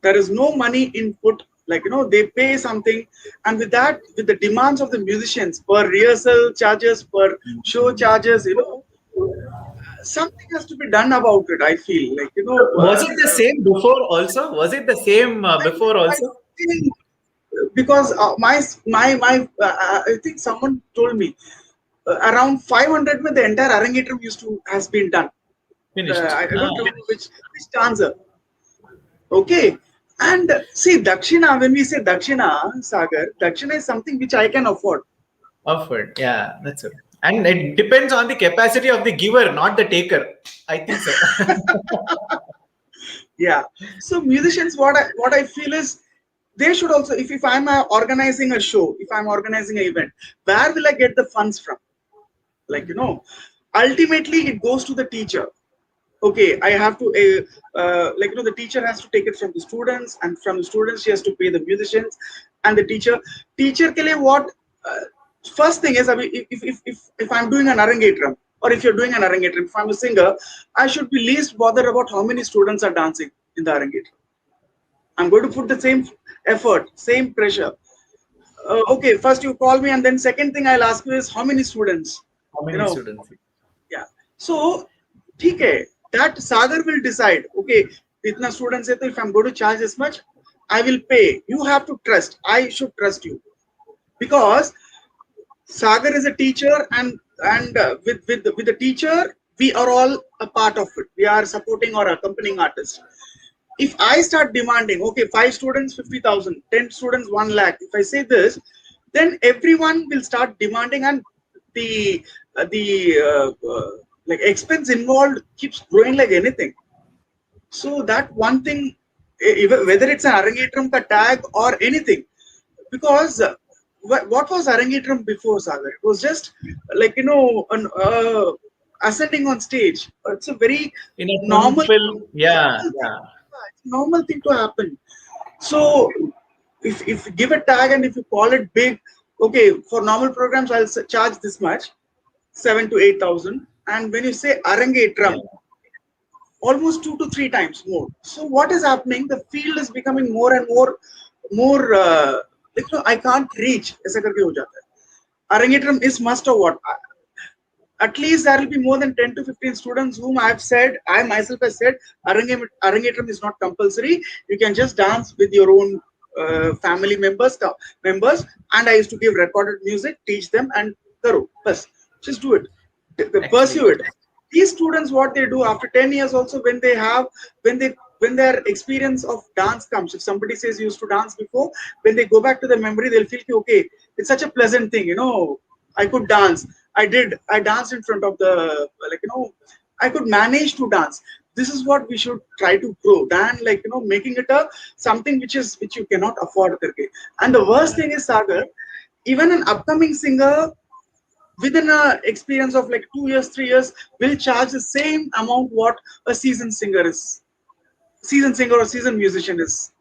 There is no money input. They pay something, and with that, with the demands of the musicians per rehearsal charges, per show charges, something has to be done about it. I feel was it the same before also? Was it the same before also? I think, because I think someone told me around 500 the entire Arangetram has been done. Finished. I don't remember which dancer. Okay. And see, Dakshina, when we say Dakshina, Sagar, Dakshina is something which I can afford. Afford, yeah, that's it. And it depends on the capacity of the giver, not the taker. I think so. Yeah. So musicians, what I feel is they should also, if I'm organizing a show, if I'm organizing an event, where will I get the funds from? Ultimately it goes to the teacher. Okay, I have to, the teacher has to take it from the students, and from the students she has to pay the musicians, and the teacher ke liye what, first thing is, if I'm doing an Arangetram, or if you're doing an Arangetram, if I'm a singer, I should be least bothered about how many students are dancing in the Arangetram. I'm going to put the same effort, same pressure. Okay, first you call me, and then second thing I'll ask you is how many students? How many students? Yeah. So, okay, that Sagar will decide. Okay, itna students hai, if I'm going to charge this much, I will pay. You have to trust. I should trust you because Sagar is a teacher, and with the teacher, we are all a part of it. We are supporting or accompanying artists. If I start demanding, okay, 5 students, 50,000, 10 students, 1 lakh. If I say this, then everyone will start demanding, and the like expense involved keeps growing like anything. So that one thing, whether it's an Arangetram ka tag or anything, because what was Arangetram before, Sagar? It was just like ascending on stage. It's a very In a normal, temple, yeah, yeah. normal thing to happen. So if you give a tag and if you call it big, okay, for normal programs I'll charge this much, 7 to 8,000, and when you say Arangetram, almost 2 to 3 times more. So what is happening? The field is becoming more and more. I can't reach. ऐसा करके हो जाता है. Arangetram is must or what? At least there will be more than 10 to 15 students whom I myself have said, Arangetram is not compulsory. You can just dance with your own family members, and I used to give recorded music, teach them, and karo. Bas, just do it. Pursue it. These students, what they do after 10 years also, when their experience of dance comes, if somebody says you used to dance before, when they go back to the memory, they'll feel, okay, it's such a pleasant thing, I could dance. I danced in front of the, I could manage to dance. This is what we should try to grow than making it something which you cannot afford. And the worst thing is, Sagar, even an upcoming singer within an experience of like 2 years, 3 years will charge the same amount what a seasoned singer or seasoned musician is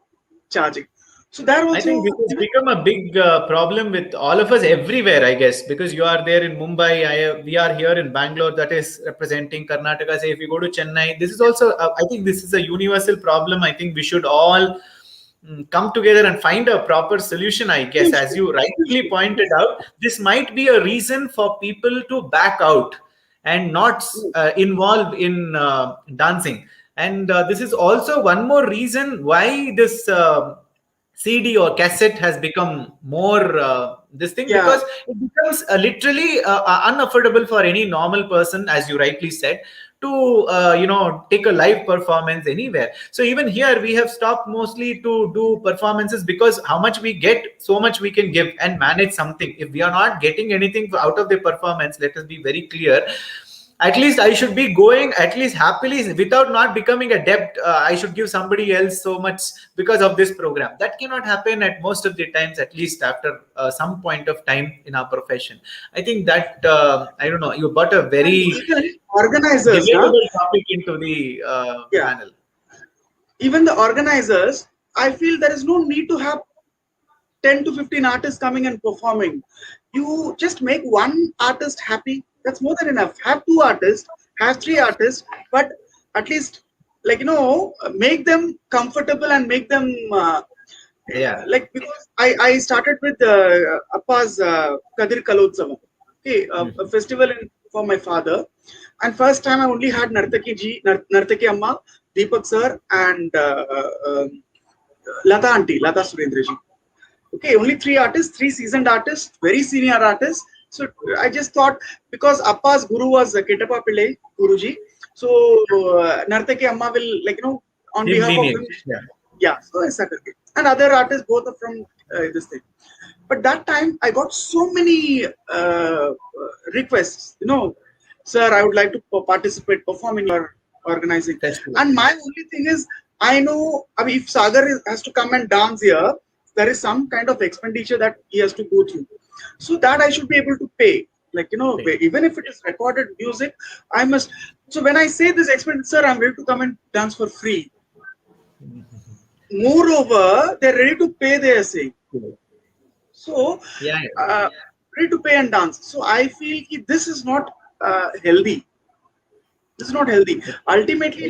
charging. So that also, I think this has become a big problem with all of us everywhere, I guess, because you are there in Mumbai, we are here in Bangalore, that is representing Karnataka. Say if you go to Chennai, this is also, I think this is a universal problem. I think we should all come together and find a proper solution, I guess. As you rightly pointed out, this might be a reason for people to back out and not involve in dancing. And this is also one more reason why this CD or cassette has become more this thing, because it becomes literally unaffordable for any normal person, as you rightly said, to take a live performance anywhere. So even here we have stopped mostly to do performances, because how much we get, so much we can give and manage something. If we are not getting anything out of the performance, let us be very clear, at least I should be going at least happily without not becoming a debt. I should give somebody else so much because of this program. That cannot happen at most of the times, at least after some point of time in our profession. I think that, I don't know, you brought a very organizers, debatable topic into the panel. Even the organizers, I feel there is no need to have 10 to 15 artists coming and performing. You just make one artist happy. That's more than enough. Have 2 artists, have 3 artists, but at least make them comfortable and make them because I started with Appa's Kadir Kalotsavam, a festival for my father, and first time I only had Nartaki Amma, Deepak sir, and Lata Surendra ji. Okay, only 3 artists, 3 seasoned artists, very senior artists. So I just thought, because Appa's guru was Ketappa Pillai, Guruji, so Nartaki Amma will, on behalf of him, so aisa karke. And other artists, both are from this thing. But that time, I got so many requests, sir, I would like to participate, perform in your organizing. And my only thing is, I know, if Sagar has to come and dance here, there is some kind of expenditure that he has to go through. So that I should be able to pay. Even if it is recorded music, I must. So when I say this expenditure, I'm ready to come and dance for free. Moreover, they're ready to pay their say. So, ready to pay and dance. So I feel this is not healthy. This is not healthy. Ultimately,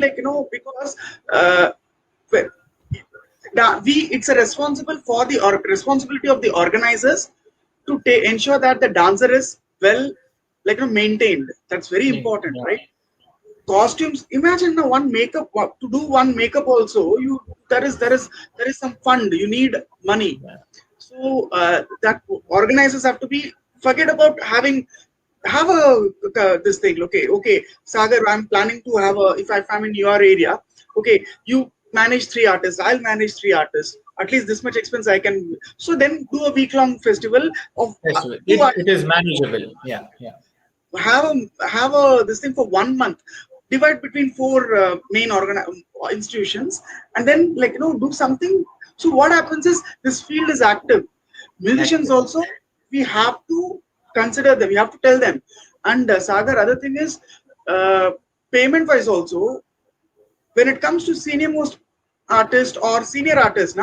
because it's a responsibility of the organizers to ensure that the dancer is well maintained. That's very important, right? Costumes, imagine one makeup, to do one makeup also, there is some fund. You need money. So that organizers have to be forget about have this thing. Okay, Sagar, I'm planning to have a if I'm in your area. Okay, you manage 3 artists. I'll manage 3 artists. At least this much expense I can. So then do a week-long festival of It is manageable. Yeah. have a this thing for 1 month. Divide between 4 main institutions, and then do something. So what happens is this field is active. Musicians also, we have to consider them. We have to tell them. And Sagar, other thing is payment wise also. When it comes to senior most artist or senior artist,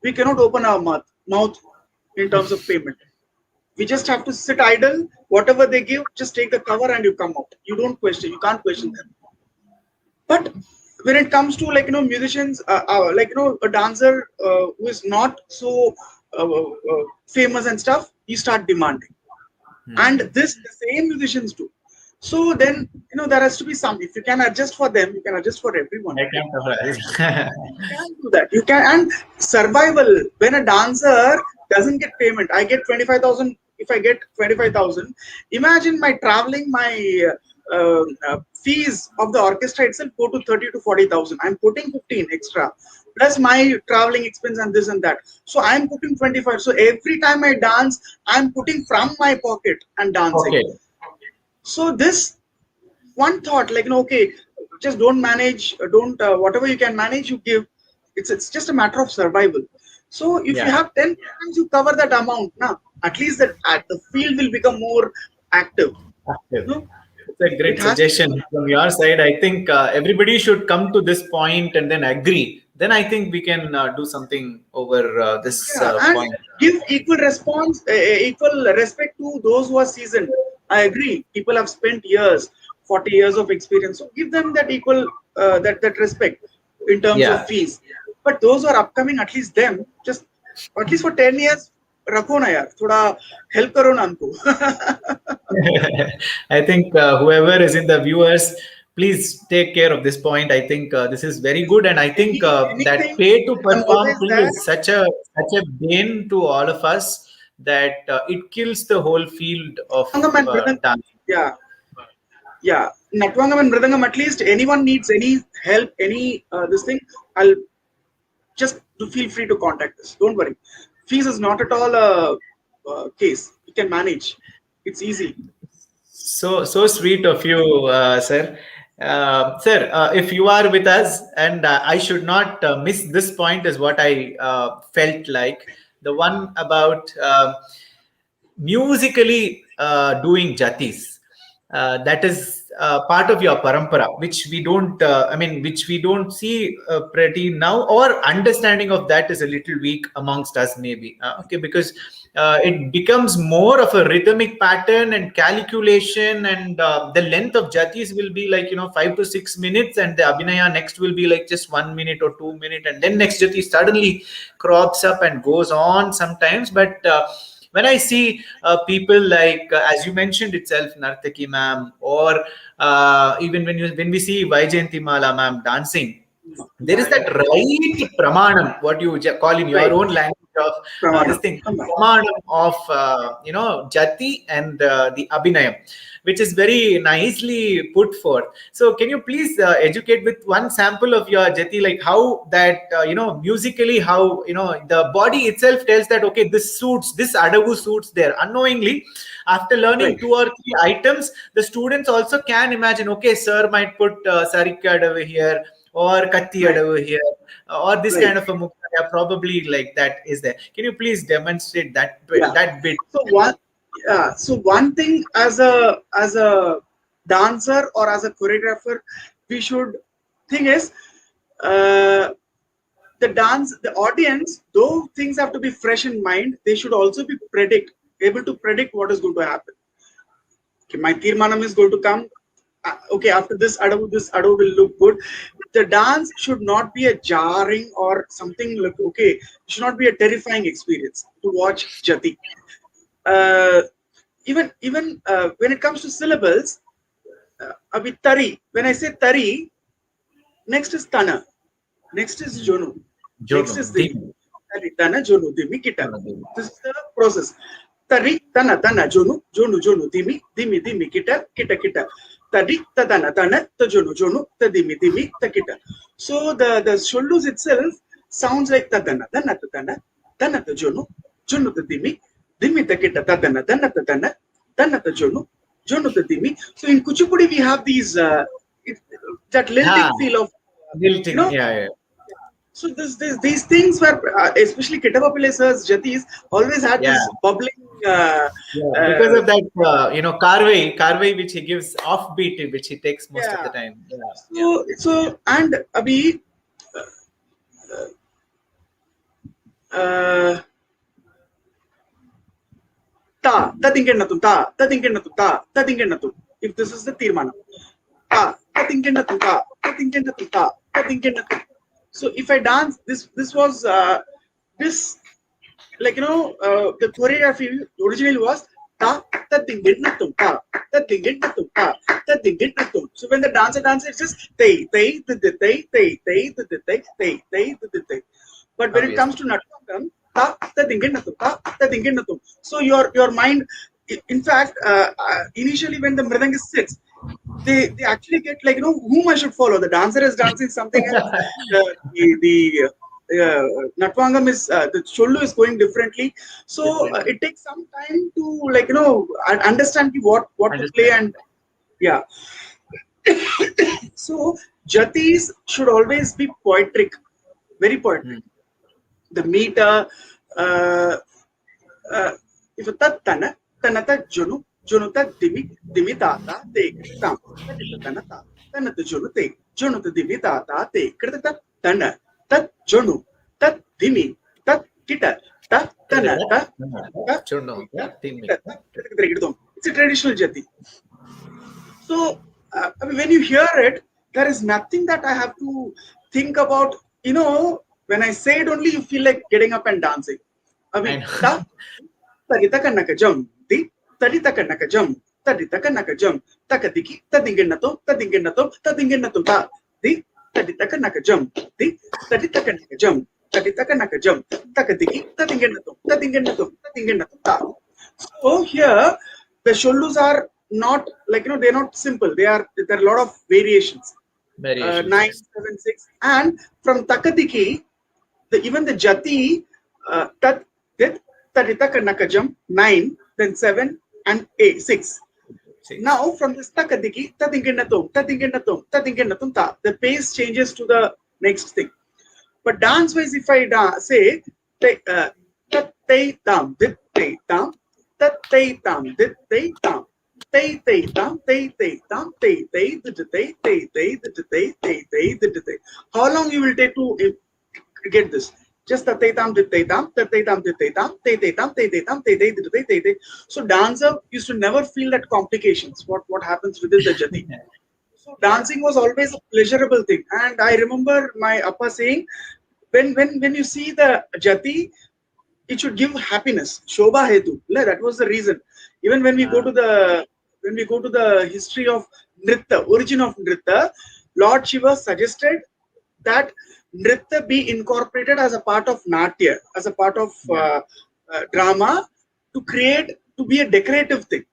we cannot open our mouth in terms of payment. We just have to sit idle. Whatever they give, just take the cover and you come out. You don't question. You can't question them. But when it comes to musicians, a dancer who is not so famous and stuff, you start demanding. And the same musicians do. So then there has to be some. If you can adjust for them, you can adjust for everyone. I can't. You can do that. You can. And survival. When a dancer doesn't get payment, I get 25,000. If I get 25,000, imagine my traveling, my fees of the orchestra itself go to 30 to 40,000. I'm putting 15 extra plus my traveling expense and this and that. So I'm putting 25. So every time I dance, I'm putting from my pocket and dancing. Okay. So this one thought, okay, just don't manage, don't whatever you can manage, you give. It's just a matter of survival. So if you have 10 times, you cover that amount. Now, at least the field will become more active. It's a great suggestion from your side. I think everybody should come to this point and then agree. Then I think we can do something over this point. Give equal response, equal respect to those who are seasoned. I agree. People have spent years, 40 years of experience. So give them that equal that respect in terms of fees. But those who are upcoming, at least them, just at least for 10 years, रखो ना यार, थोड़ा help करो ना हमको. I think whoever is in the viewers, please take care of this point. I think this is very good, and I think that pay to perform thing is such a bane to all of us that it kills the whole field of dance. Yeah. Natvangam and Mridangam, at least anyone needs any help, any this thing, I'll just feel free to contact us. Don't worry. Fees is not at all a case. You can manage. It's easy. So sweet of you, sir. Sir, if you are with us, and I should not miss this point, is what I felt like. The one about musically doing jatis. That is part of your parampara, which we don't, which we don't see pretty now, or understanding of that is a little weak amongst us, maybe. Okay, because it becomes more of a rhythmic pattern and calculation, and the length of jatis will be 5 to 6 minutes, and the abhinaya next will be just 1 minute or 2 minutes, and then next jati suddenly crops up and goes on sometimes. But when I see people like, as you mentioned itself, Nartaki ma'am, or even when we see Vaijayanti Mala ma'am dancing, there is that right pramanam, what you call in your own language of this thing, pramanam of jati and the abhinayam, which is very nicely put forth. So can you please educate with one sample of your jati, like how that musically, how the body itself tells that okay, this adavu suits there. Unknowingly, after learning 2 or 3 items, the students also can imagine, okay, sir might put sarika adavu here, or katti adavu here, or this kind of a mukta, probably like that is there. Can you please demonstrate that bit? So one thing as a dancer or as a choreographer, we should think is the audience, though things have to be fresh in mind, they should also be able to predict what is going to happen. Okay, my tirmanam is going to come. Okay, after this adavu will look good. The dance should not be a jarring or something like, okay, it should not be a terrifying experience to watch jati. Even when it comes to syllables, tari, when I say tari, next is tana, next is jonu. Next Jono, is Dimi. Dimi. Tari, Tana, Jonu, Dimi, Kita. Jono, Dimi. This is the process. Tari, Tana, Tana, Jonu, Jonu, Jonu, Dimi, Dimi, Dimi, Kita, Kita, Kita. Tari, Tana, Tana, Ta Jonu, Jonu, Ta Dimi, Dimi, Ta Kita. So the Shollus itself sounds like Tadana, Dana, Tadana, Dana, Ta Jonu, Jonu, Ta Dimi, Dimi, Ta Kita, Tadana, Dana, Tadana, Dana, Ta Jonu, Jonu, Ta Dimi. So in Kuchipudi we have these, that lilting feel of, Lilting, you know, yeah. so these things were, especially Kettava Pillai sir's jatis always had this bubbling. Because of that, Karvai, which he gives offbeat, which he takes most of the time. So and Abhi, ta. If this is the tirmana, ta. So if I dance, this was this, like, the choreography originally was ta ta dingin natum ta ta dingin natum ta ta dingin natum. So when the dancer dances, it's just tay tay tay tay tay tay tay tay tay. But when it comes to Natvangam, ta ta dingin natum ta ta dingin natum. So your mind, in fact, initially when the mridanga sits, they actually get like, whom I should follow. The dancer is dancing something else. The Natvangam is, the Chollu is going differently. So it takes some time to, like, understand what to play, and so jatis should always be poetic, very poetic. The meter, if a tat tana tanata junu junuta dimi tata te tam tanata tanata junute junuta dimi tata te kritata tana tat junu tat dimi tat kita tat tanata Jono, Dimi. It's a traditional jati. So I mean, when you hear it, there is nothing that I have to think about. When I say it only, you feel like getting up and dancing. I mean, ta tarita kanaka jum, di tarita kanaka jum, tarita kanaka jum, takadiki, tadingenato, tadingenato, tadingenato, ta di tarita kanaka jum, di tarita kanaka jum, tarita kanaka jum, takadiki, tadingenato, tadingenato, tadingenato, ta. So here, the Shollus are not like, they're not simple. There are a lot of variations. 9, 7, 6, and from Takadiki, even the jati, tat dit tarita kanakajam 9, then 7 and 8, 6. Now from this takadiki, tadingenatum, tadingenatum, tadingenatum ta, the pace changes to the next thing. But dance wise, if I say tat tay tam dit tay tam, tat tay tam dit tay tam, tay tay tam tay tay tam tay tay dit tay tay tay dit tay tay tay dit tay. How long you will take to get this? Just the tam dit tam, the tam dit tam, tam tay. So dancer used to never feel that complications. What happens within the jati? So dancing was always a pleasurable thing. And I remember my appa saying, when you see the jati, it should give happiness. Shobha hetu. That was the reason. Even when we go to the history of Nritta, origin of Nritta, Lord Shiva suggested that Nritta be incorporated as a part of Natya, as a part of drama, to be a decorative thing.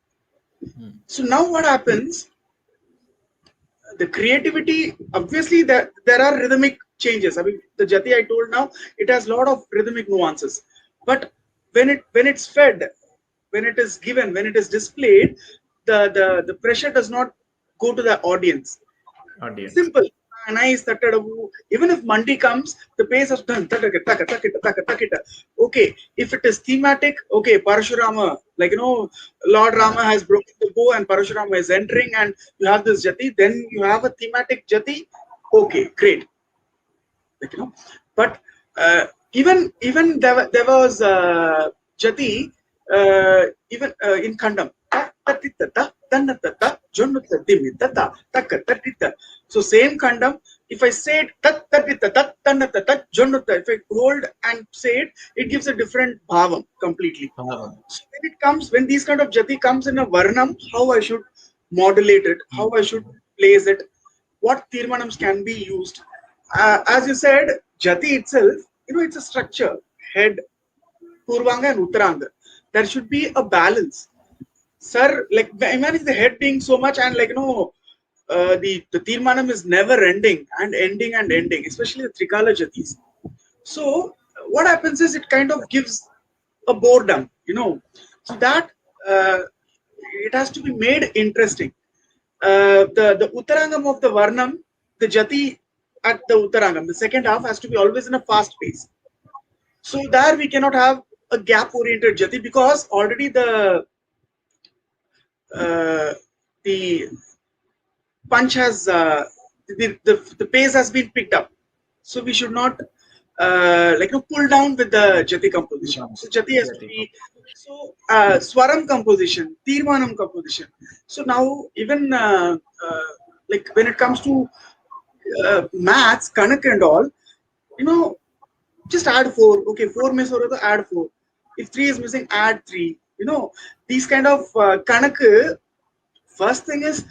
So now what happens? The creativity, obviously there are rhythmic changes. I mean, the jati I told now, it has a lot of rhythmic nuances. But when it's fed, when it is given, when it is displayed, the pressure does not go to the audience. Simple. Nice. Even if Mandi comes, the pace is done. Okay. If it is thematic, okay, Parashurama, like, Lord Rama has broken the bow and Parashurama is entering, and you have this jati, then you have a thematic jati. Okay, great. Like, but even there was jati even in Khandam. So same Khandam, if I say it, if I hold and say it, it gives a different bhavam completely. So when these kind of jati comes in a varnam, how I should modulate it, how I should place it, what tirmanams can be used. As you said, jati itself, it's a structure, head, Purvanga and Uttaranga. There should be a balance. Sir, like imagine the head being so much, and the Tirmanam is never ending and ending and ending, especially the Trikala Jatis. So what happens is it kind of gives a boredom, so that it has to be made interesting. The Uttarangam of the Varnam, the Jati at the Uttarangam, the second half has to be always in a fast pace. So there we cannot have a gap-oriented Jati, because already the punch has the pace has been picked up. So we should not pull down with the Jati composition. So Jati has to be Swaram composition, Tirmanam composition. So now even like when it comes to maths, Kanak and all, just add 4. Okay, 4 miss or add 4. If 3 is missing, add 3. These kind of Kanak. First thing is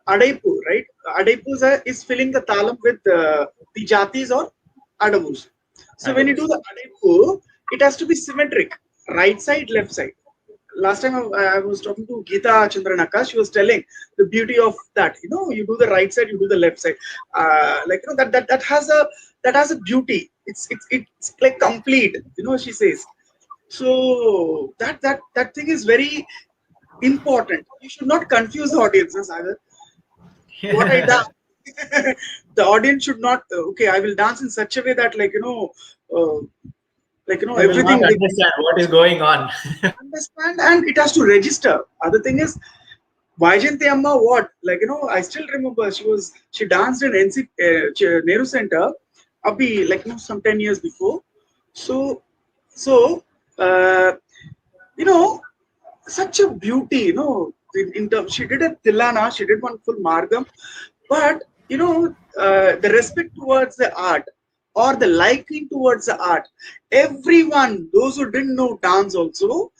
Adaipu, right? Adaipu is filling the talam with the jatis or adavus. So when you do the Adaipu, it has to be symmetric, right side, left side. Last time I was talking to Geeta Chandranaka, she was telling the beauty of that. You do the right side, you do the left side. That has a beauty. It's like complete. She says. So that thing is very important. You should not confuse the audiences either. What I done, the audience should not. Okay, I will dance in such a way that everything will not understand what is going on. Understand, and it has to register. Other thing is, Vaijanti Amma, what? I still remember she danced in NC Nehru Center, Abhi, some 10 years before. So such a beauty, in terms, she did a Tilana, she did one full Margam, but the respect towards the art or the liking towards the art, everyone, those who didn't know dance also,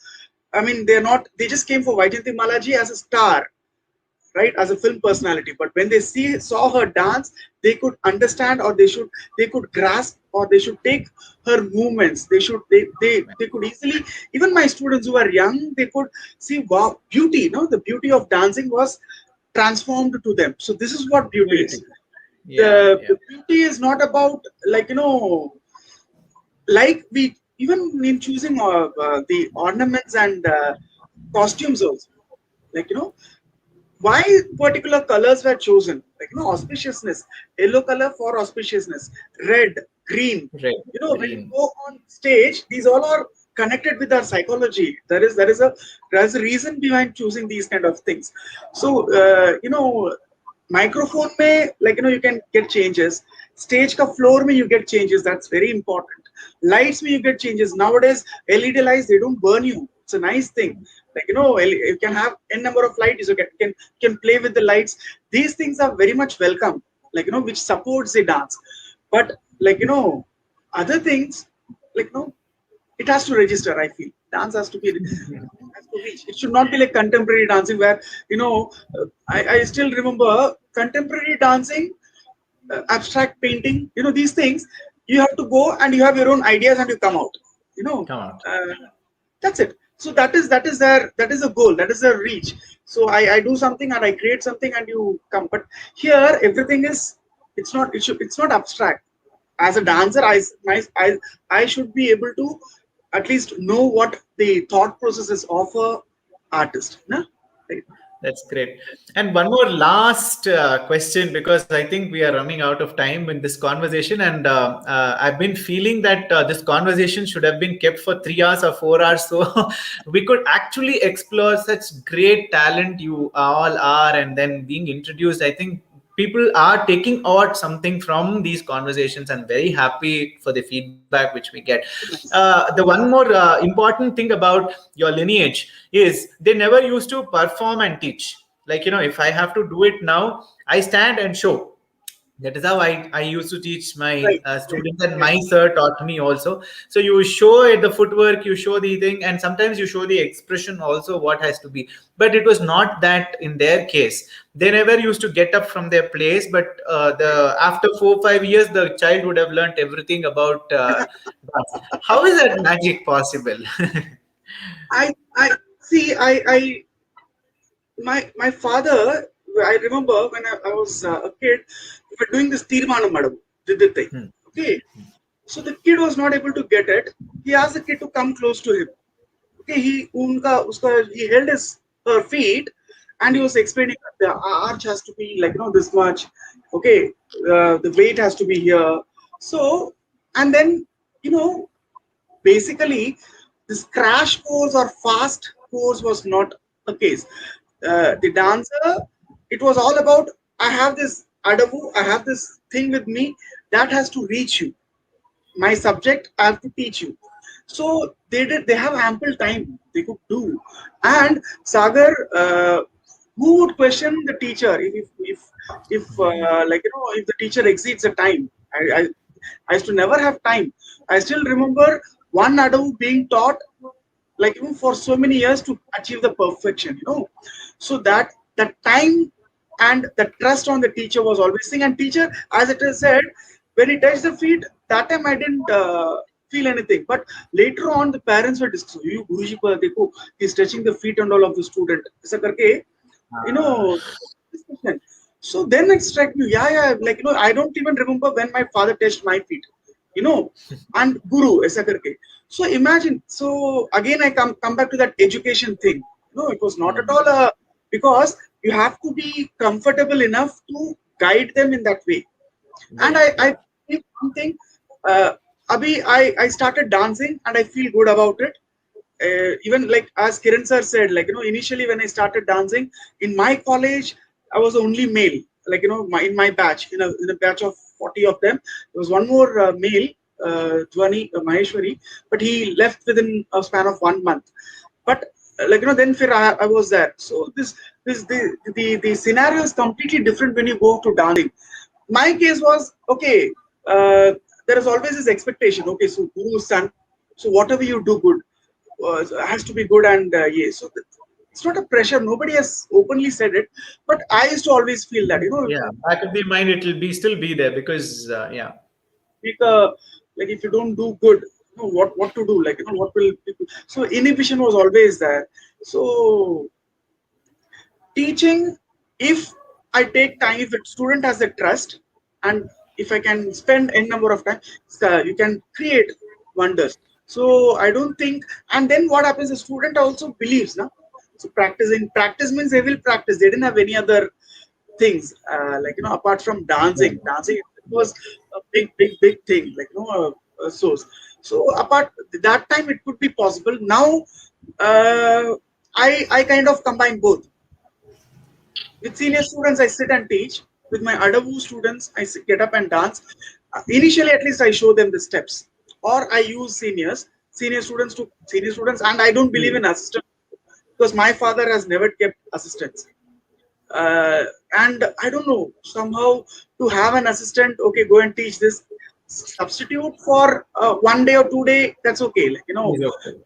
I mean, they just came for Vaijanti Malaji as a star, right, as a film personality. But when they saw her dance, they could understand, or they could grasp, or they should take her movements. They could easily, even my students who are young, they could see, wow, beauty. The beauty of dancing was transformed to them. So this is what beauty is. The beauty is not about we even in choosing the ornaments and costumes also, why particular colors were chosen, auspiciousness, yellow color for auspiciousness, red, green, when you go on stage, these all are connected with our psychology. There is a reason behind choosing these kind of things. So microphone may, you can get changes, stage ka floor may you get changes, that's very important. Lights may you get changes. Nowadays LED lights, they don't burn you. It's a nice thing. You can have n number of lights, you can play with the lights. These things are very much welcome, which supports the dance. But other things, it has to register. I feel dance has to reach. It should not be like contemporary dancing where I still remember contemporary dancing, abstract painting, these things, you have to go and you have your own ideas and you come out. That's it. So that is a goal, that is a reach. So I do something and I create something and you come. But here everything is, it's not abstract. As a dancer, I should be able to at least know what the thought process is of a artist. Right? That's great. And one more last question, because I think we are running out of time in this conversation, and I've been feeling that this conversation should have been kept for 3 hours or 4 hours, so we could actually explore such great talent you all are, and then being introduced. I think people are taking out something from these conversations, and very happy for the feedback which we get. The one more important thing about your lineage is they never used to perform and teach. If I have to do it now, I stand and show. That is how I used to teach my Right. students, and my sir taught me also. So you show it, the footwork, you show the thing, and sometimes you show the expression also what has to be. But it was not that in their case. They never used to get up from their place. But the after 4 5 years, the child would have learnt everything about dance. How is that magic possible? I see. My father. I remember when I was a kid, we were doing this Tirmanam Madavu, Didite. Hmm. Okay. So the kid was not able to get it. He asked the kid to come close to him. Okay, he held his her feet, and he was explaining that the arch has to be like this much. Okay, the weight has to be here. So, and then you know basically this crash course or fast course was not a case. The dancer, it was all about, I have this adavu, I have this thing with me that has to reach you. My subject, I have to teach you. So they have ample time, they could do. And Sagar, who would question the teacher if the teacher exceeds the time? I used to never have time. I still remember one adavu being taught like even for so many years to achieve the perfection. So that time and the trust on the teacher was always thing. And teacher, as it is said, when he touched the feet, that time I didn't feel anything. But later on, the parents were discussing, you Guruji pa dekho, he's touching the feet and all of the student. Aisa karke, you know, discussion. So then it struck me, yeah, like I don't even remember when my father touched my feet, you know, and Guru, aisa karke. So imagine, so again I come back to that education thing. It was not at all because you have to be comfortable enough to guide them in that way. And I think something, Abhi, I started dancing and I feel good about it. Even like as Kiran sir said, like initially when I started dancing in my college, I was the only male. Like in my batch, in a batch of 40 of them, there was one more male, Dhwani Maheshwari, but he left within a span of 1 month. But then I was there. So the scenario is completely different when you go to dancing. My case was okay. There is always this expectation. Okay, so Guru's son. So whatever you do good has to be good, and yeah. So it's not a pressure. Nobody has openly said it, but I used to always feel that Yeah, back of the mind, it will be still be there because yeah. like, like if you don't do good, what to do? Like what will people? So inhibition was always there. So teaching, if I take time, if a student has the trust, and if I can spend n number of time, you can create wonders. So I don't think, and then what happens, the student also believes now. So practice means they will practice, they didn't have any other things apart from dancing was a big thing, a source. So apart that time it could be possible. Now I kind of combine both. With senior students, I sit and teach. With my Adavu students, I get up and dance. Initially, at least, I show them the steps, or I use senior students to senior students, and I don't believe in assistants because my father has never kept assistants. And I don't know, somehow to have an assistant, okay, go and teach this, substitute for 1 day or 2 day, that's okay,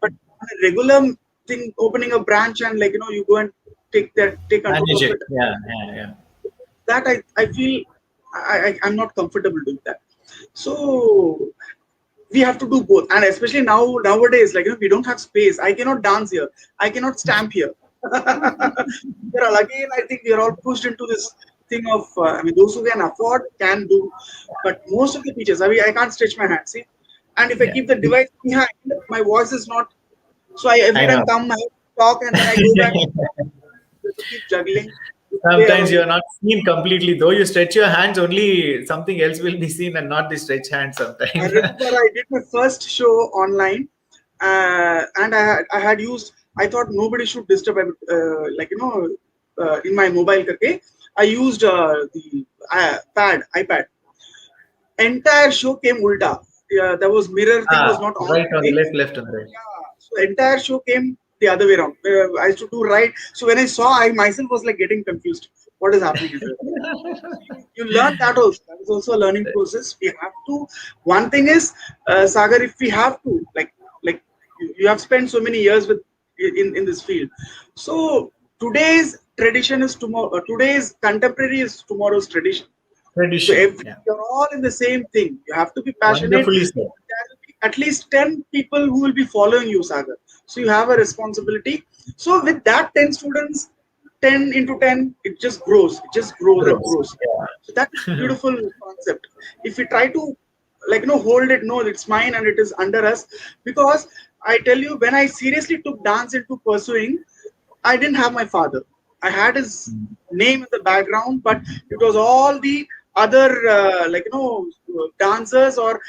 but a regular thing, opening a branch and you go and take control Manage of it. it. Yeah. That I feel I'm not comfortable doing that. So we have to do both, and especially nowadays, we don't have space. I cannot dance here, I cannot stamp here. Again, I think we are all pushed into this thing of those who can afford can do, but most of the teachers, I can't stretch my hand, see, and if I Yeah. keep the device behind, my voice is not, so I every I time know. come, I talk, and then I go back to keep juggling. Sometimes you are not seen completely, though you stretch your hands, only something else will be seen and not the stretch hand I sometimes. remember I did my first show online, and I had used. I thought nobody should disturb. In my mobile, karke, I used the iPad. Entire show came ulta. Yeah, there was mirror thing was not on. Right on the left on the right. Yeah, so entire show came the other way around. I used to do right. So when I saw, I myself was like getting confused. what is happening in real life. You learn that also. That is also a learning process. We have to. One thing is, Sagar, if we have to, like you have spent so many years with in this field. So today's tradition is tomorrow. Today's contemporary is tomorrow's tradition. So Tradition. Yeah. you're all in the same thing. You have to be passionate. Wonderfully said. There will be at least 10 people who will be following you, Sagar. So you have a responsibility. So with that 10 students, 10 into 10, it just grows. It just grows and grows. Yeah. So that is a beautiful concept. If we try to hold it, no, it's mine and it is under us. Because I tell you, when I seriously took dance into pursuing, I didn't have my father. I had his name in the background, but it was all the other dancers or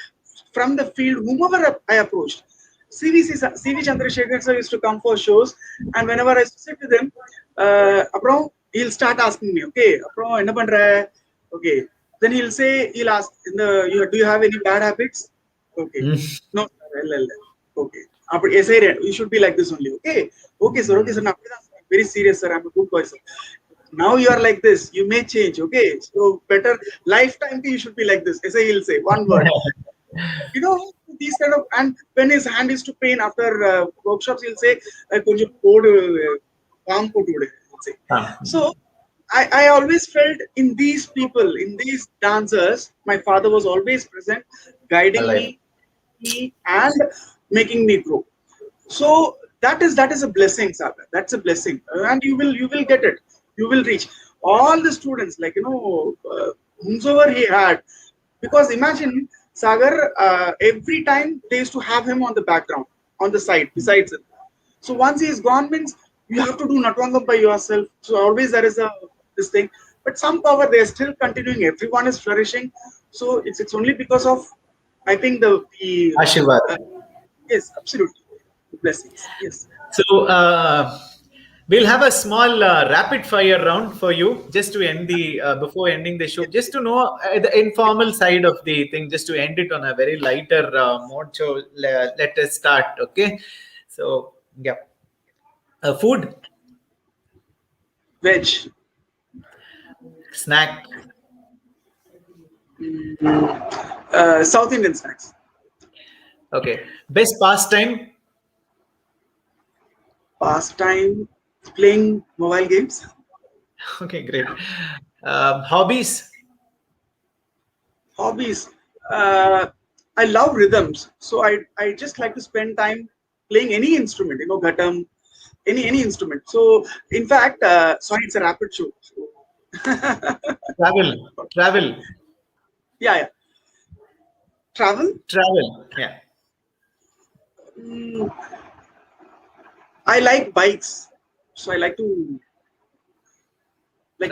from the field, whomever I approached. CV Chandrasekhar sir used to come for shows, and whenever I used to sit with him, he'll start asking me, okay, enna pandra? Okay. Then he'll ask, do you have any bad habits? Okay. No, sir, okay. You should be like this only. Okay. Okay, sir. Okay, sir. Now, I'm very serious, sir. I'm a good boy, sir. Now you are like this. You may change. Okay. So better lifetime you should be like this. He'll say one word. These kind of, and when his hand is to pain after workshops, he'll say, so I always felt in these people, in these dancers, my father was always present, guiding me and making me grow. So that is a blessing, Sagar. That's a blessing, and you will get it. You will reach all the students, whomsoever he had, because imagine Sagar. Every time they used to have him on the background, on the side, besides him. So once he is gone, means you have to do Natwangam by yourself. So always there is this thing, but somehow they are still continuing. Everyone is flourishing. So it's only because of, I think, the Ashirwad. yes, absolutely. Blessings. Yes. So we'll have a small rapid fire round for you, just to end the before ending the show, just to know the informal side of the thing, just to end it on a very lighter mode. So let us start. Okay. So yeah, food, Veg. snack, South Indian snacks. okay. Best pastime, Pastime, playing mobile games. okay, great. Hobbies, Hobbies. I love rhythms, so I just like to spend time playing any instrument. Ghatam, any instrument. So in fact, sorry, it's a rapid show. So travel, yeah. Travel. yeah. I like bikes, so I like to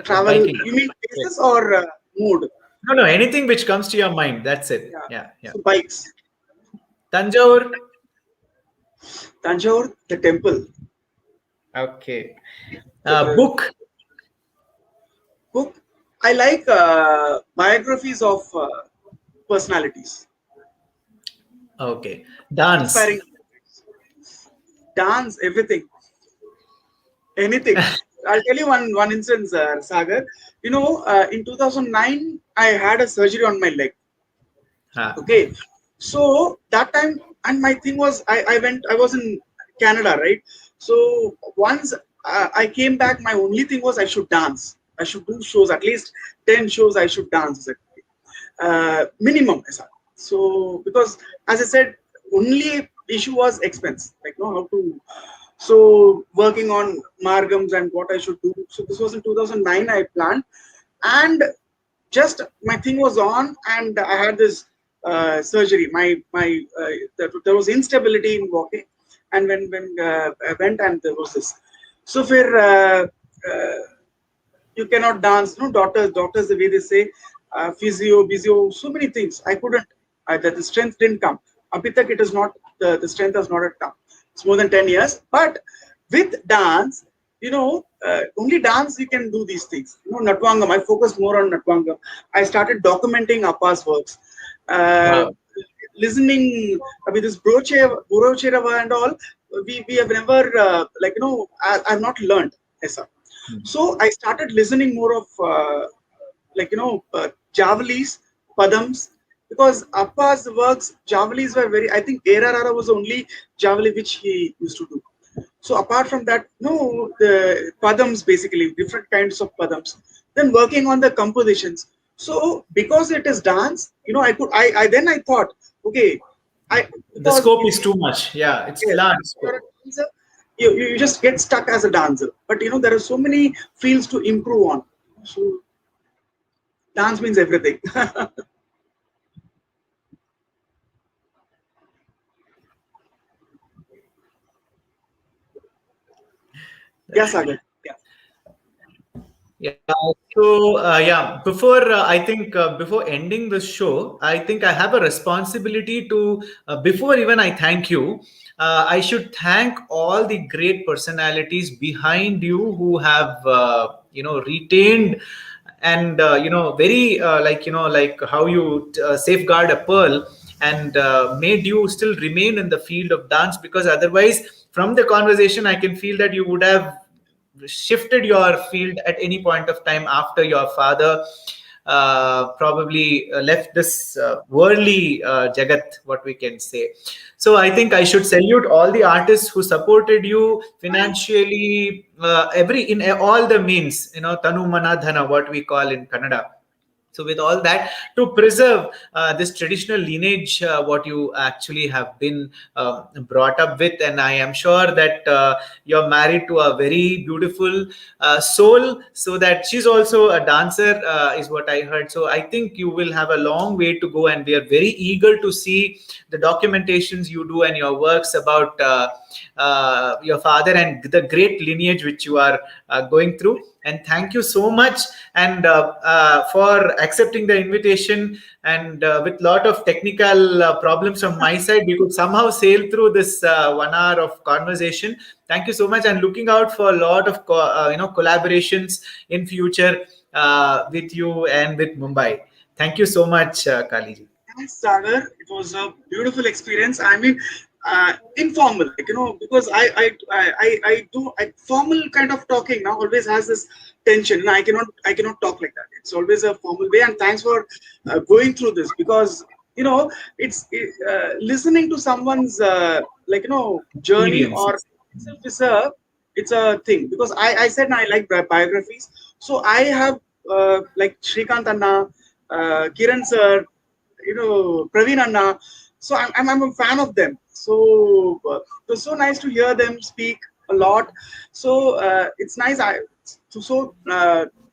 travel. Biking. You mean places or mood? No, anything which comes to your mind. That's it. Yeah. So bikes. Tanjore. Tanjore, the temple. Okay. Book. I like biographies of personalities. Okay. Dance. Inspiring. Dance, everything. Anything. I'll tell you one instance, Sagar. In 2009, I had a surgery on my leg. Okay. So that time, and my thing was, I was in Canada, right? So once I came back, my only thing was I should dance. I should do shows, at least 10 shows I should dance. Minimum. So, because as I said, only issue was expense, how to. So working on margams and what I should do. So this was in 2009 I planned, and just my thing was on, and I had this surgery. There was instability in walking, and when I went, and there was this. So for you cannot dance. Doctors, the way they say, physio, so many things. I couldn't. The strength didn't come. Apitak, it is not. The strength has not yet come. It's more than 10 years. But with dance, only dance you can do these things. Natwangam. I focused more on Natwangam. I started documenting Appa's works. Wow. Listening with this Brocherava and all. We have never I've not learned. So I started listening more of Javalis, Padams, because Appa's works, Javalis were very, I think Era Rara was the only Javali which he used to do. So apart from that, no, the Padams basically, different kinds of Padams. Then working on the compositions. So because it is dance, I thought, okay, The scope is too much. Yeah, it's yes, large you're scope. a dancer, you just get stuck as a dancer. But there are so many fields to improve on. So dance means everything. Yeah, Sagar. Yeah. Yeah. So yeah, before I think before ending the show, I think I have a responsibility to before even I thank you, I should thank all the great personalities behind you who have retained and very like how you safeguard a pearl and made you still remain in the field of dance, because otherwise from the conversation I can feel that you would have shifted your field at any point of time after your father probably left this worldly jagat, what we can say. So I think I should salute all the artists who supported you financially, every in all the means, tanu mana dhana, what we call in Kannada. So with all that, to preserve this traditional lineage, what you actually have been brought up with, and I am sure that you're married to a very beautiful soul, so that she's also a dancer, is what I heard. So I think you will have a long way to go, and we are very eager to see the documentations you do and your works about your father and the great lineage which you are going through. And thank you so much, and for accepting the invitation. And with lot of technical problems from my side, we could somehow sail through this 1 hour of conversation. Thank you so much, and looking out for a lot of collaborations in future with you and with Mumbai. Thank you so much, Kaliji. Thanks, Sagar. It was a beautiful experience. I mean, informal, because I formal kind of talking now always has this tension, and I cannot talk like that. It's always a formal way. And thanks for going through this, because listening to someone's journey or Experiences. itself is it's a thing, because I said I like biographies, so I have like Shrikant Anna, Kiran sir, Praveen Anna. So I'm a fan of them. So it was so nice to hear them speak a lot. So it's nice.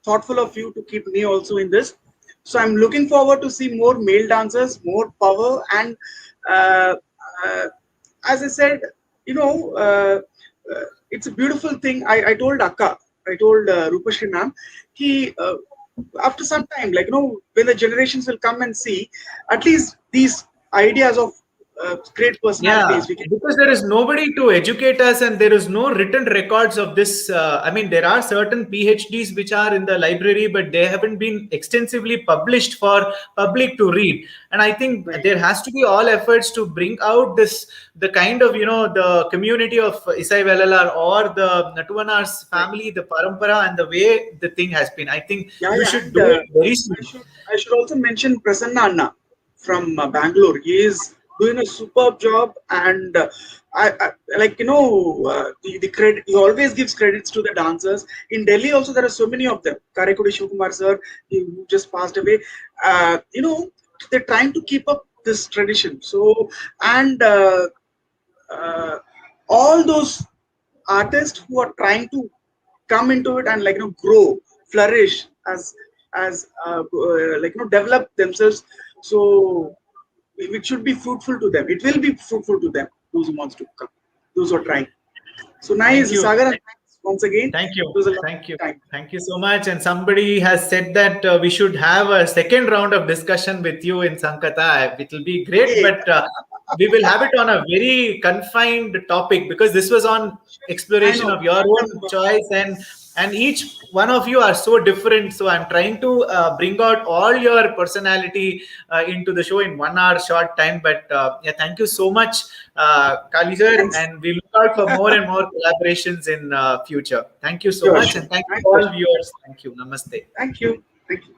Thoughtful of you to keep me also in this. So I'm looking forward to see more male dancers, more power, and uh, uh, as I said, it's a beautiful thing. I told Akka, I told Rupashri ma'am, he after some time, when the generations will come and see, at least these ideas of great Yeah, personalities, we can. because there is nobody to educate us, and there is no written records of this. I mean, there are certain PhDs which are in the library, but they haven't been extensively published for public to read. And I think Right. there has to be all efforts to bring out the kind of, the community of Isai Vellalar or the Natuvanar's Right. family, the parampara, and the way the thing has been. I think Yeah, you yeah. should And do it very I soon. should I should also mention Prasanna Anna from Bangalore. He is doing a superb job, and I like the credit. He always gives credits to the dancers. In Delhi, also there are so many of them. Karekudi Shivkumar sir, who just passed away. They're trying to keep up this tradition. So, and uh, all those artists who are trying to come into it and grow, flourish as develop themselves. So it should be fruitful to them. It will be fruitful to them, those who wants to come, those who are trying. So nice, Thank you. Sagar, and thanks once again. Thank you. It was a lot Thank you. of time. Thank you so much. And somebody has said that we should have a second round of discussion with you in Sankatha. It will be great, Okay. but we will have it on a very confined topic, because this was on I exploration know. of your own choice, and each one of you are so different. So I'm trying to bring out all your personality into the show in 1 hour short time. But yeah, thank you so much, Kali sir, Thanks. and we look out for more and more collaborations in future. Thank you so Sure, much, sure. and thank My you all pleasure. viewers. Thank you. Namaste. Thank you. Thank you.